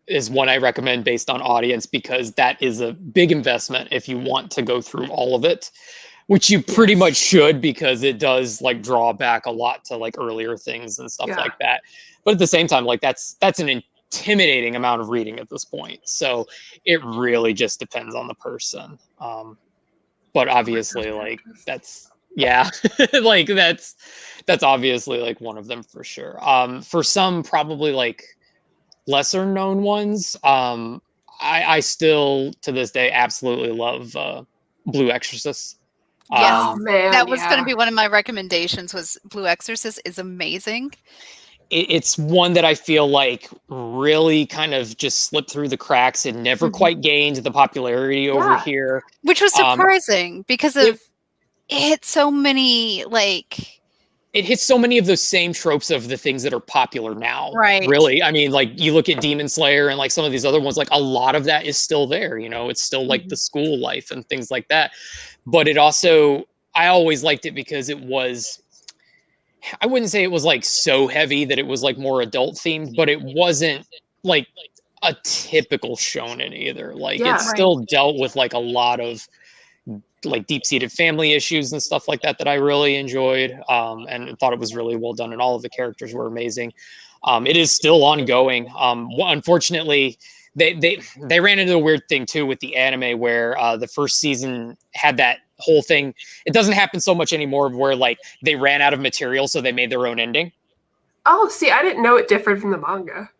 is one I recommend based on audience because that is a big investment if you want to go through all of it, which you pretty much should because it does draw back a lot to earlier things and stuff like that. But at the same time, that's an intimidating amount of reading at this point. So it really just depends on the person. But obviously that's that's obviously one of them for sure. For some probably lesser known ones, I still to this day absolutely love Blue Exorcist. Yes, man, that was going to be one of my recommendations. Was Blue Exorcist is amazing. It's one that I feel really kind of just slipped through the cracks and never quite gained the popularity over here. Which was surprising because it hit so many it hits so many of those same tropes of the things that are popular now. Right. Really. I mean, like you look at Demon Slayer and like some of these other ones, like a lot of that is still there, you know, it's still like the school life and things like that. But it also, I always liked it because it was, I wouldn't say it was like so heavy that it was like more adult themed, but it wasn't like a typical shonen either. Like Yeah. it still dealt with like a lot of like deep-seated family issues and stuff like that I really enjoyed, and thought it was really well done, and all of the characters were amazing. It is still ongoing. Unfortunately, they ran into a weird thing too with the anime where the first season had that whole thing. It doesn't happen so much anymore where like they ran out of material, so they made their own ending. Oh, see, I didn't know it differed from the manga.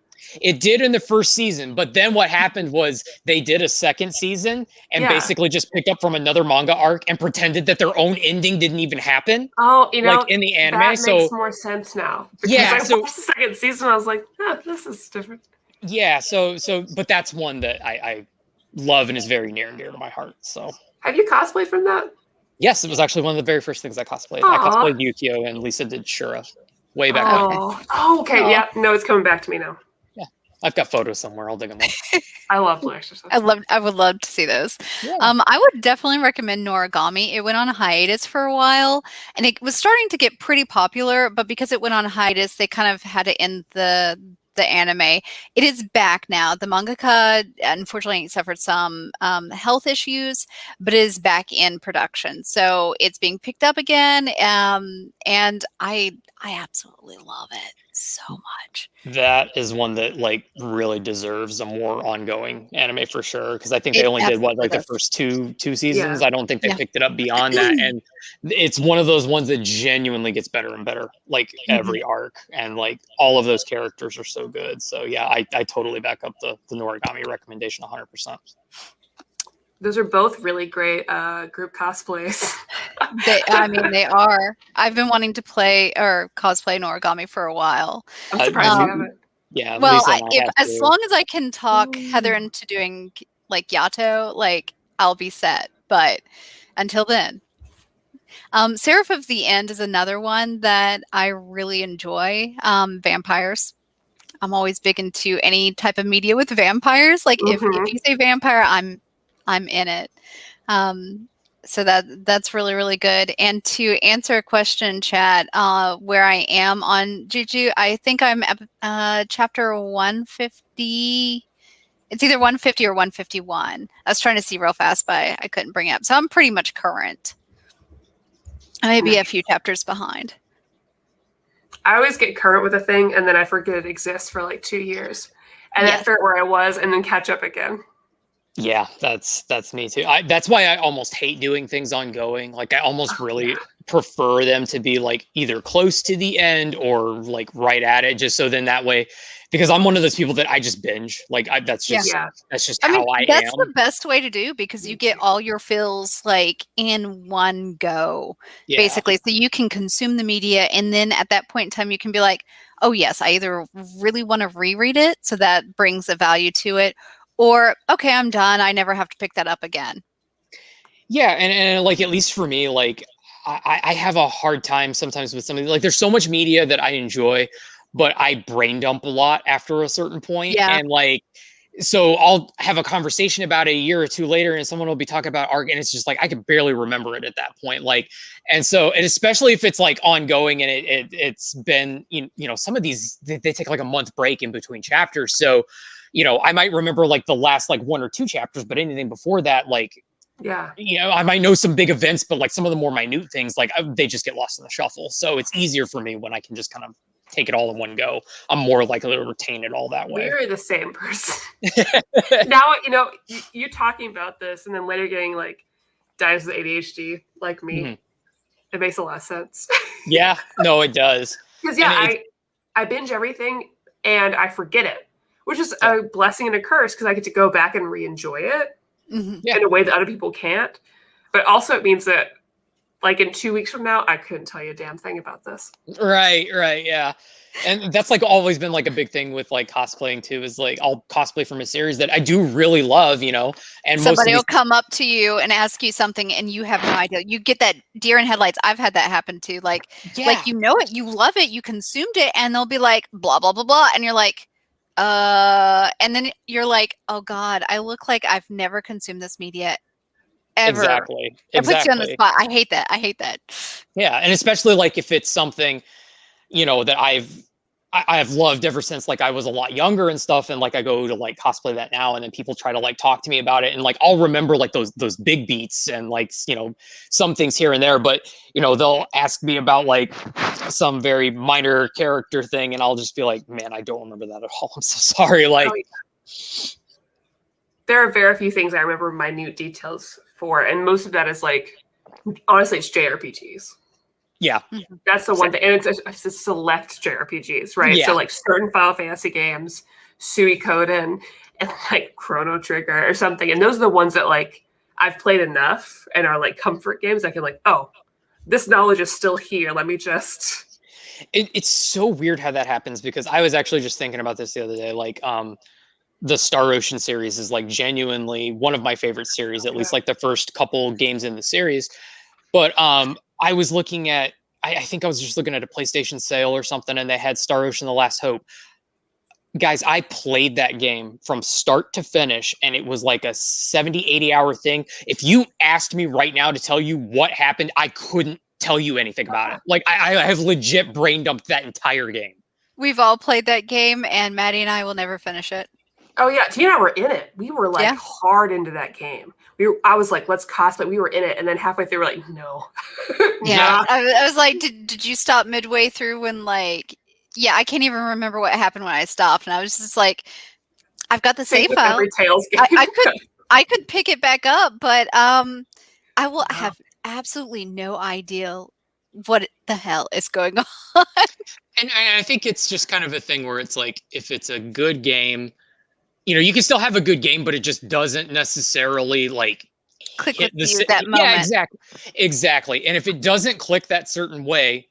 It did in the first season, but then what happened was they did a second season and basically just picked up from another manga arc and pretended that their own ending didn't even happen. Oh, you know, like in the anime, that so makes more sense now. Because I watched the second season, and I was like, this is different. Yeah, but that's one that I love and is very near and dear to my heart. So, have you cosplayed from that? Yes, it was actually one of the very first things I cosplayed. Aww. I cosplayed Yukio, and Lisa did Shura way back when. Oh, okay. Aww. Yeah, no, it's coming back to me now. I've got photos somewhere. I'll dig them up. I love Blue Exorcist. I would love to see those. Yeah. I would definitely recommend Noragami. It went on a hiatus for a while, and it was starting to get pretty popular. But because it went on a hiatus, they kind of had to end the anime. It is back now. The mangaka unfortunately suffered some health issues, but it is back in production. So it's being picked up again, and I absolutely love it so much. That is one that like really deserves a more ongoing anime for sure, because I think they only did the first two seasons. I don't think they picked it up beyond that, and it's one of those ones that genuinely gets better and better like every arc, and like all of those characters are so good. So yeah, I totally back up the Noragami recommendation 100%. Those are both really great group cosplays. They are. I've been wanting to play or cosplay Noragami for a while. I'm surprised you haven't. Yeah. Well, as long as I can talk Heather into doing like Yato, like I'll be set. But until then, Seraph of the End is another one that I really enjoy. Vampires. I'm always big into any type of media with vampires. Like if you say vampire, I'm in it. So that's really, really good. And to answer a question, chat, where I am on Juju, I think I'm at chapter 150. It's either 150 or 151. I was trying to see real fast, but I couldn't bring it up. So I'm pretty much current. I may be a few chapters behind. I always get current with a thing, and then I forget it exists for like 2 years. And then I forget where I was, and then catch up again. Yeah, that's me too. That's why I almost hate doing things ongoing. Like I almost really prefer them to be like either close to the end or like right at it, just so then that way, because I'm one of those people that I just binge. Like that's just how I am. That's the best way to do, because you get all your fills like in one go, basically. So you can consume the media, and then at that point in time, you can be like, oh yes, I either really want to reread it, so that brings a value to it, or, okay, I'm done. I never have to pick that up again. Yeah, and like, at least for me, like, I have a hard time sometimes with something. Like, there's so much media that I enjoy, but I brain dump a lot after a certain point. Yeah. And, like, so I'll have a conversation about it a year or two later, and someone will be talking about arc, and it's just like, I can barely remember it at that point. Like, and so, and especially if it's, like, ongoing and it's been, you know, some of these, they take, like, a month break in between chapters. So, you know, I might remember like the last like 1 or 2 chapters, but anything before that, like, you know, I might know some big events, but like some of the more minute things, like they just get lost in the shuffle. So it's easier for me when I can just kind of take it all in one go. I'm more likely to retain it all that way. We're the same person. Now, you know, you talking about this and then later getting like diagnosed with ADHD like me, it makes a lot of sense. Yeah, no, it does. Because I binge everything and I forget it, which is a blessing and a curse, because I get to go back and re-enjoy it in a way that other people can't. But also it means that like in 2 weeks from now, I couldn't tell you a damn thing about this. Right, yeah. And that's like always been like a big thing with like cosplaying too, is like I'll cosplay from a series that I do really love, and somebody will come up to you and ask you something and you have no idea. You get that deer in headlights. I've had that happen too. Like you know it, you love it, you consumed it, and they'll be like blah blah blah blah, and you're like, and then you're like, oh God, I look like I've never consumed this media ever. Exactly. It puts you on the spot. I hate that. Yeah, and especially like if it's something, that I've loved ever since like I was a lot younger and stuff, and like I go to like cosplay that now, and then people try to like talk to me about it, and like I'll remember like those big beats and like some things here and there, but they'll ask me about like some very minor character thing, and I'll just be like, man, I don't remember that at all. I'm so sorry. Like, there are very few things I remember minute details for, and most of that is like, honestly, it's JRPGs. Yeah, that's the one thing, and it's a select JRPGs, right? Yeah. So like certain Final Fantasy games, Suikoden, and like Chrono Trigger or something, and those are the ones that like I've played enough and are like comfort games. I can like, oh, this knowledge is still here. Let me just. It's so weird how that happens, because I was actually just thinking about this the other day. Like, the Star Ocean series is like genuinely one of my favorite series, at least like the first couple games in the series. But I was looking at, I think I was just looking at a PlayStation sale or something, and they had Star Ocean: The Last Hope. Guys, I played that game from start to finish, and it was like a 70, 80-hour thing. If you asked me right now to tell you what happened, I couldn't tell you anything about it. Like, I have legit brain dumped that entire game. We've all played that game, and Maddie and I will never finish it. Oh yeah, Tina and I were in it. We were like hard into that game. I was like, let's cosplay. We were in it, and then halfway through, we're like, no. Yeah, I was like, did you stop midway through when like? Yeah, I can't even remember what happened when I stopped, and I was just like, I've got the save file. Every Tales game. I could pick it back up, but I will have absolutely no idea what the hell is going on. And I think it's just kind of a thing where it's like, if it's a good game, you can still have a good game, but it just doesn't necessarily like click with you at that moment. Yeah, exactly. And if it doesn't click that certain way,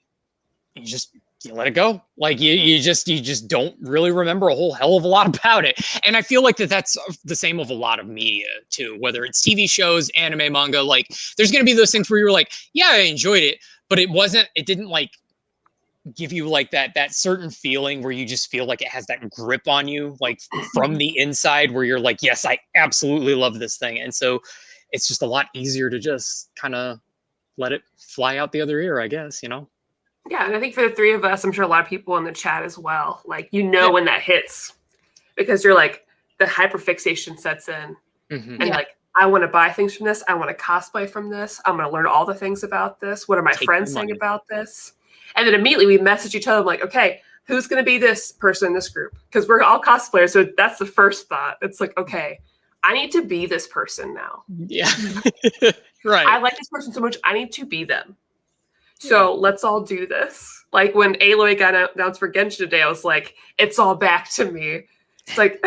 you let it go. Like you just don't really remember a whole hell of a lot about it. And I feel like that's the same of a lot of media too, whether it's TV shows, anime, manga. Like, there's going to be those things where you're like, yeah, I enjoyed it, but it didn't like give you like that certain feeling where you just feel like it has that grip on you, like from the inside, where you're like, yes, I absolutely love this thing. And so it's just a lot easier to just kind of let it fly out the other ear, I guess, Yeah, and I think for the three of us, I'm sure a lot of people in the chat as well, like, when that hits, because you're like, the hyperfixation sets in, and like, I want to buy things from this. I want to cosplay from this. I'm going to learn all the things about this. What are my friends saying about this? And then immediately we message each other like, okay, who's going to be this person in this group? Because we're all cosplayers. So that's the first thought. It's like, okay, I need to be this person now. Yeah. Right. I like this person so much. I need to be them. So let's all do this. Like when Aloy got announced for Genshin today, I was like, it's all back to me. It's like,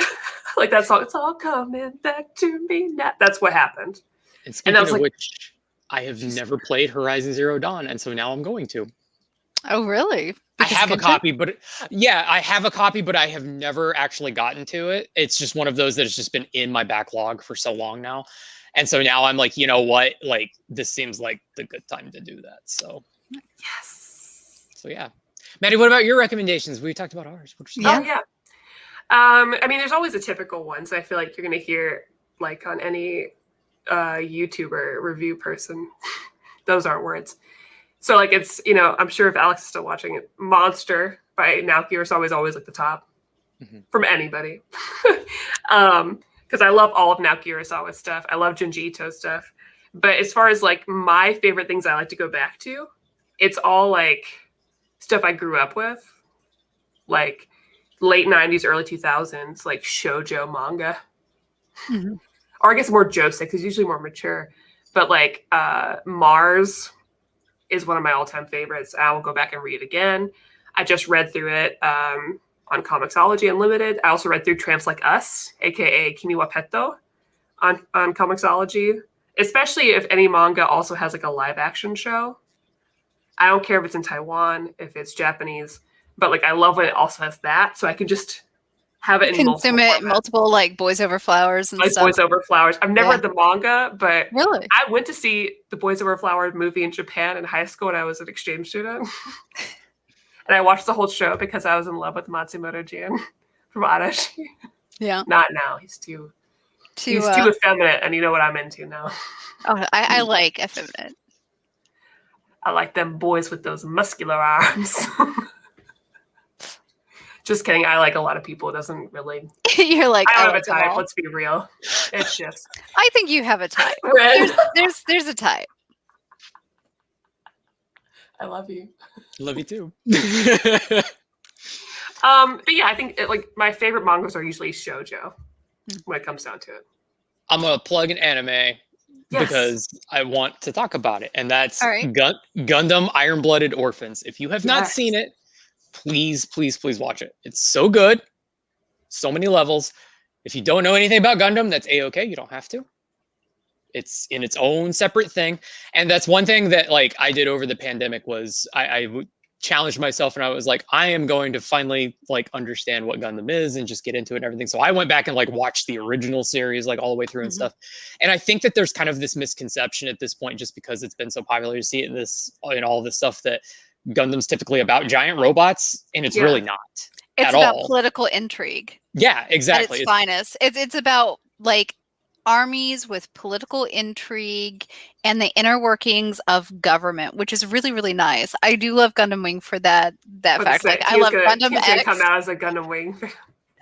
like that song, it's all coming back to me now. That's what happened. And speaking of which, I have never played Horizon Zero Dawn, and so now I'm going to. Oh, really? Because I have a copy, but I have a copy, but I have never actually gotten to it. It's just one of those that has just been in my backlog for so long now. And so now I'm like, you know what? Like, this seems like the good time to do that. So, yes. So, yeah. Maddie, what about your recommendations? We talked about ours. I mean, there's always a typical one. So I feel like you're going to hear, like, on any YouTuber review person, those aren't words. So, like, it's, I'm sure if Alex is still watching it, Monster by Naoki Urasawa is always, like, the top from anybody. Because I love all of Naoki Urasawa's stuff. I love Junji Ito's stuff. But as far as, like, my favorite things I like to go back to, it's all, like, stuff I grew up with. Like, late 90s, early 2000s, like, shoujo manga. Or I guess more josei, because usually more mature. But, like, Mars is one of my all-time favorites. I will go back and read it again. I just read through it on Comixology Unlimited. I also read through Tramps Like Us, aka Kimi wa Petto, on Comixology especially if any manga also has like a live action show. I don't care if it's in Taiwan, if it's Japanese, but like I love when it also has that, so I can just have it in Consume multiple it formats. multiple like Boys Over Flowers and Like stuff. Boys Over Flowers. I've never Yeah. read the manga, but Really? I went to see the Boys Over Flowers movie in Japan in high school when I was an exchange student. And I watched the whole show because I was in love with Matsumoto Jin from Arashi. Yeah. Not now. He's too effeminate, and you know what I'm into now. Oh, I like effeminate. I like them boys with those muscular arms. Just kidding. I like a lot of people. It doesn't really. You're like, I don't like have a type. Let's be real. It's just. I think you have a type. Red. There's a type. I love you. Love you too. But yeah, I think like my favorite mangas are usually shoujo when it comes down to it. I'm gonna plug an anime because I want to talk about it, and that's Gundam Iron-Blooded Orphans. If you have not seen it, please watch it. It's so good, so many levels. If you don't know anything about Gundam, that's a-okay. You don't have to. It's in its own separate thing, and that's one thing that like I did over the pandemic was I challenged myself, and I was like, I am going to finally like understand what Gundam is and just get into it and everything. So I went back and like watched the original series like all the way through and stuff. And I think that there's kind of this misconception at this point, just because it's been so popular to see it in all this stuff, that Gundam's typically about giant robots, and it's really not. It's about political intrigue. Yeah, exactly. At its finest. It's about like armies with political intrigue and the inner workings of government, which is really, really nice. I do love Gundam Wing for that fact. Like I love Gundam X. Come out as a Gundam Wing fan.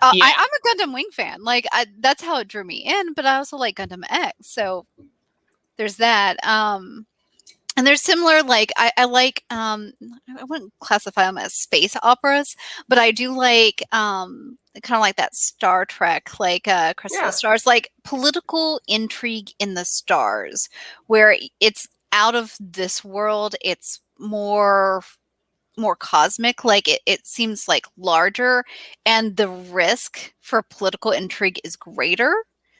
I'm a Gundam Wing fan. Like that's how it drew me in, but I also like Gundam X. So there's that. And there's similar, like, I like, I wouldn't classify them as space operas, but I do like, kind of like that Star Trek, like Crest of the Stars, like political intrigue in the stars, where it's out of this world, it's more cosmic, like it seems like larger, and the risk for political intrigue is greater.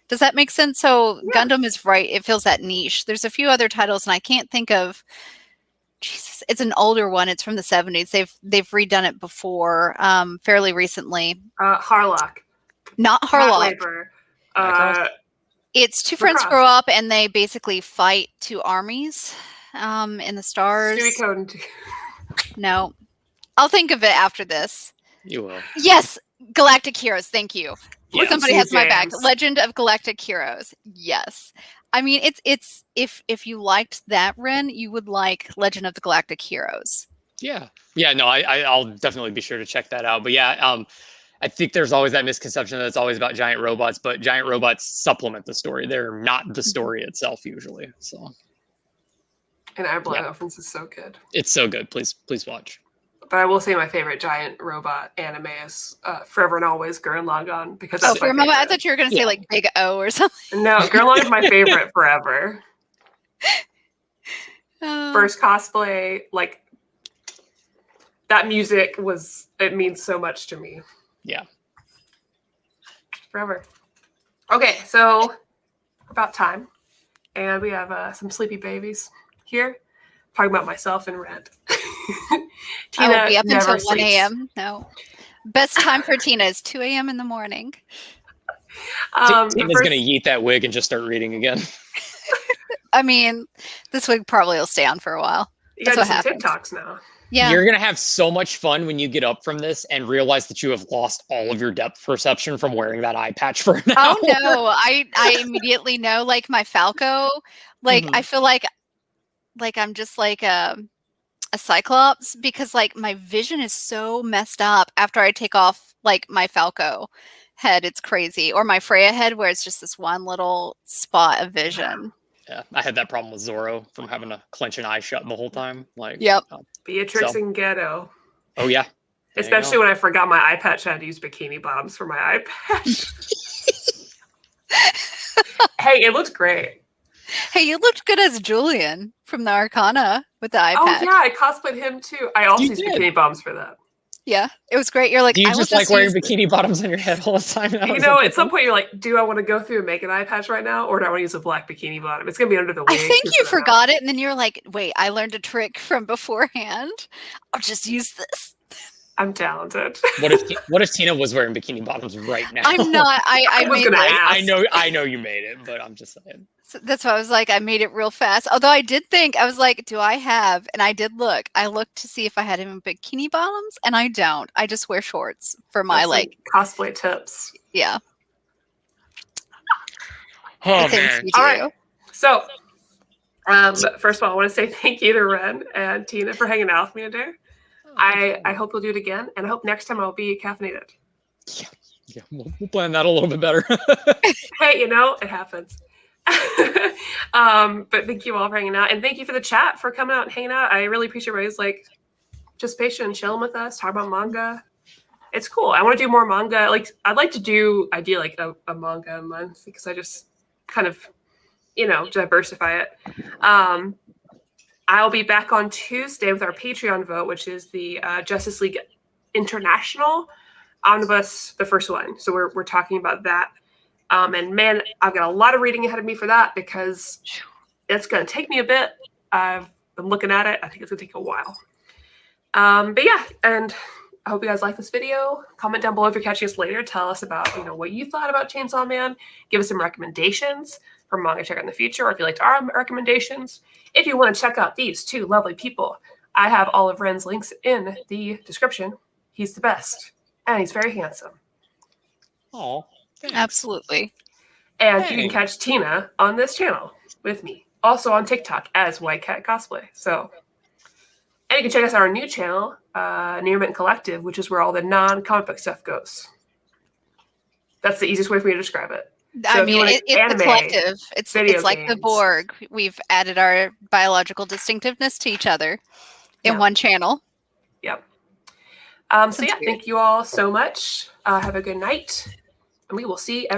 Does that make sense? So Gundam is right. It feels that niche. There's a few other titles, and I can't think of. Jesus, it's an older one. It's from the 70s. They've redone it before, fairly recently. Harlock. Not Harlock. It's two friends grow up, and they basically fight two armies in the stars. No, I'll think of it after this. You will. Yes, Galactic Heroes. Thank you. Yes, somebody has my back. Legend of Galactic Heroes. Yes. I mean, it's if you liked that, Ren, you would like Legend of the Galactic Heroes. Yeah. No, I'll definitely be sure to check that out. But yeah, I think there's always that misconception that it's always about giant robots, but giant robots supplement the story. They're not the story itself usually. So. And Iron-Blooded Orphans is so good. It's so good. Please watch. But I will say my favorite giant robot anime is Forever and Always Gurren Lagann, because that's for a moment I thought you were going to say like Big O or something. No, Gurren Lagann is my favorite forever. First cosplay, like that music it means so much to me. Yeah. Forever. Okay, so about time, and we have some sleepy babies here. Talking about myself and Red. Tina I will be up until 1 a.m. No. Best time for Tina is 2 a.m. in the morning. Tina's going to yeet that wig and just start reading again. I mean, this wig probably will stay on for a while. You got some TikToks now. Yeah. You're going to have so much fun when you get up from this and realize that you have lost all of your depth perception from wearing that eye patch for an hour. Oh, no. I immediately know, like, my Falco, like, I feel like I'm just like a Cyclops, because like my vision is so messed up after I take off like my Falco head. It's crazy. Or my Freya head, where it's just this one little spot of vision. Yeah, I had that problem with Zorro from having to clench an eye shut the whole time. Like, Beatrix and Ghetto. Oh yeah. Especially when I forgot my eye patch, I had to use bikini bottoms for my eye patch. Hey, it looked great. Hey, you looked good as Julian from the Arcana with the eye patch. Oh yeah, I cosplayed him too. I also used bikini bottoms for that. Yeah, it was great. You're like, Do you I will just like wearing use this. bikini bottoms on your head all the time? That You was know, a at some thing? point you're like, do I want to go through and make an eye patch right now, or do I want to use a black bikini bottom? It's gonna be under the wig. I think too, you for now. forgot it, and then you're like, wait, I learned a trick from beforehand. I'll just use this. I'm talented. What if Tina was wearing bikini bottoms right now? I'm not. I was made gonna this. ask. I know you made it, but I'm just saying. So that's why I was like, I made it real fast. Although I did think, I was like, do I have? And I did look. I looked to see if I had even bikini bottoms, and I don't. I just wear shorts for my That's like cosplay tips. yeah. Oh the things man. we All do. right. So, first of all, I want to say thank you to Ren and Tina for hanging out with me today. I hope we'll do it again, and I hope next time I'll be caffeinated. Yeah, we'll plan that a little bit better. Hey, it happens. But thank you all for hanging out, and thank you for the chat for coming out and hanging out. I really appreciate everybody's like just patient and chilling with us, talking about manga. It's cool. I want to do more manga. Like I'd like to do ideally like a manga a month because I just kind of diversify it. I'll be back on Tuesday with our Patreon vote, which is the Justice League International Omnibus, the first one. So we're talking about that. And man, I've got a lot of reading ahead of me for that because it's going to take me a bit. I've been looking at it. I think it's going to take a while. But yeah, and I hope you guys like this video. Comment down below if you're catching us later. Tell us about what you thought about Chainsaw Man. Give us some recommendations for manga check out in the future, or if you liked our recommendations. If you want to check out these two lovely people, I have all of Ren's links in the description. He's the best, and he's very handsome. Oh, Absolutely. And you can catch Tina on this channel with me, also on TikTok as White Cat Cosplay. So, and you can check us out our new channel, Near Mint Collective, which is where all the non-comic book stuff goes. That's the easiest way for me to describe it. So I mean, it's anime, a collective. It's like the games. Borg. We've added our biological distinctiveness to each other in one channel. Yep. So yeah, thank you all so much. Have a good night, and we will see everyone.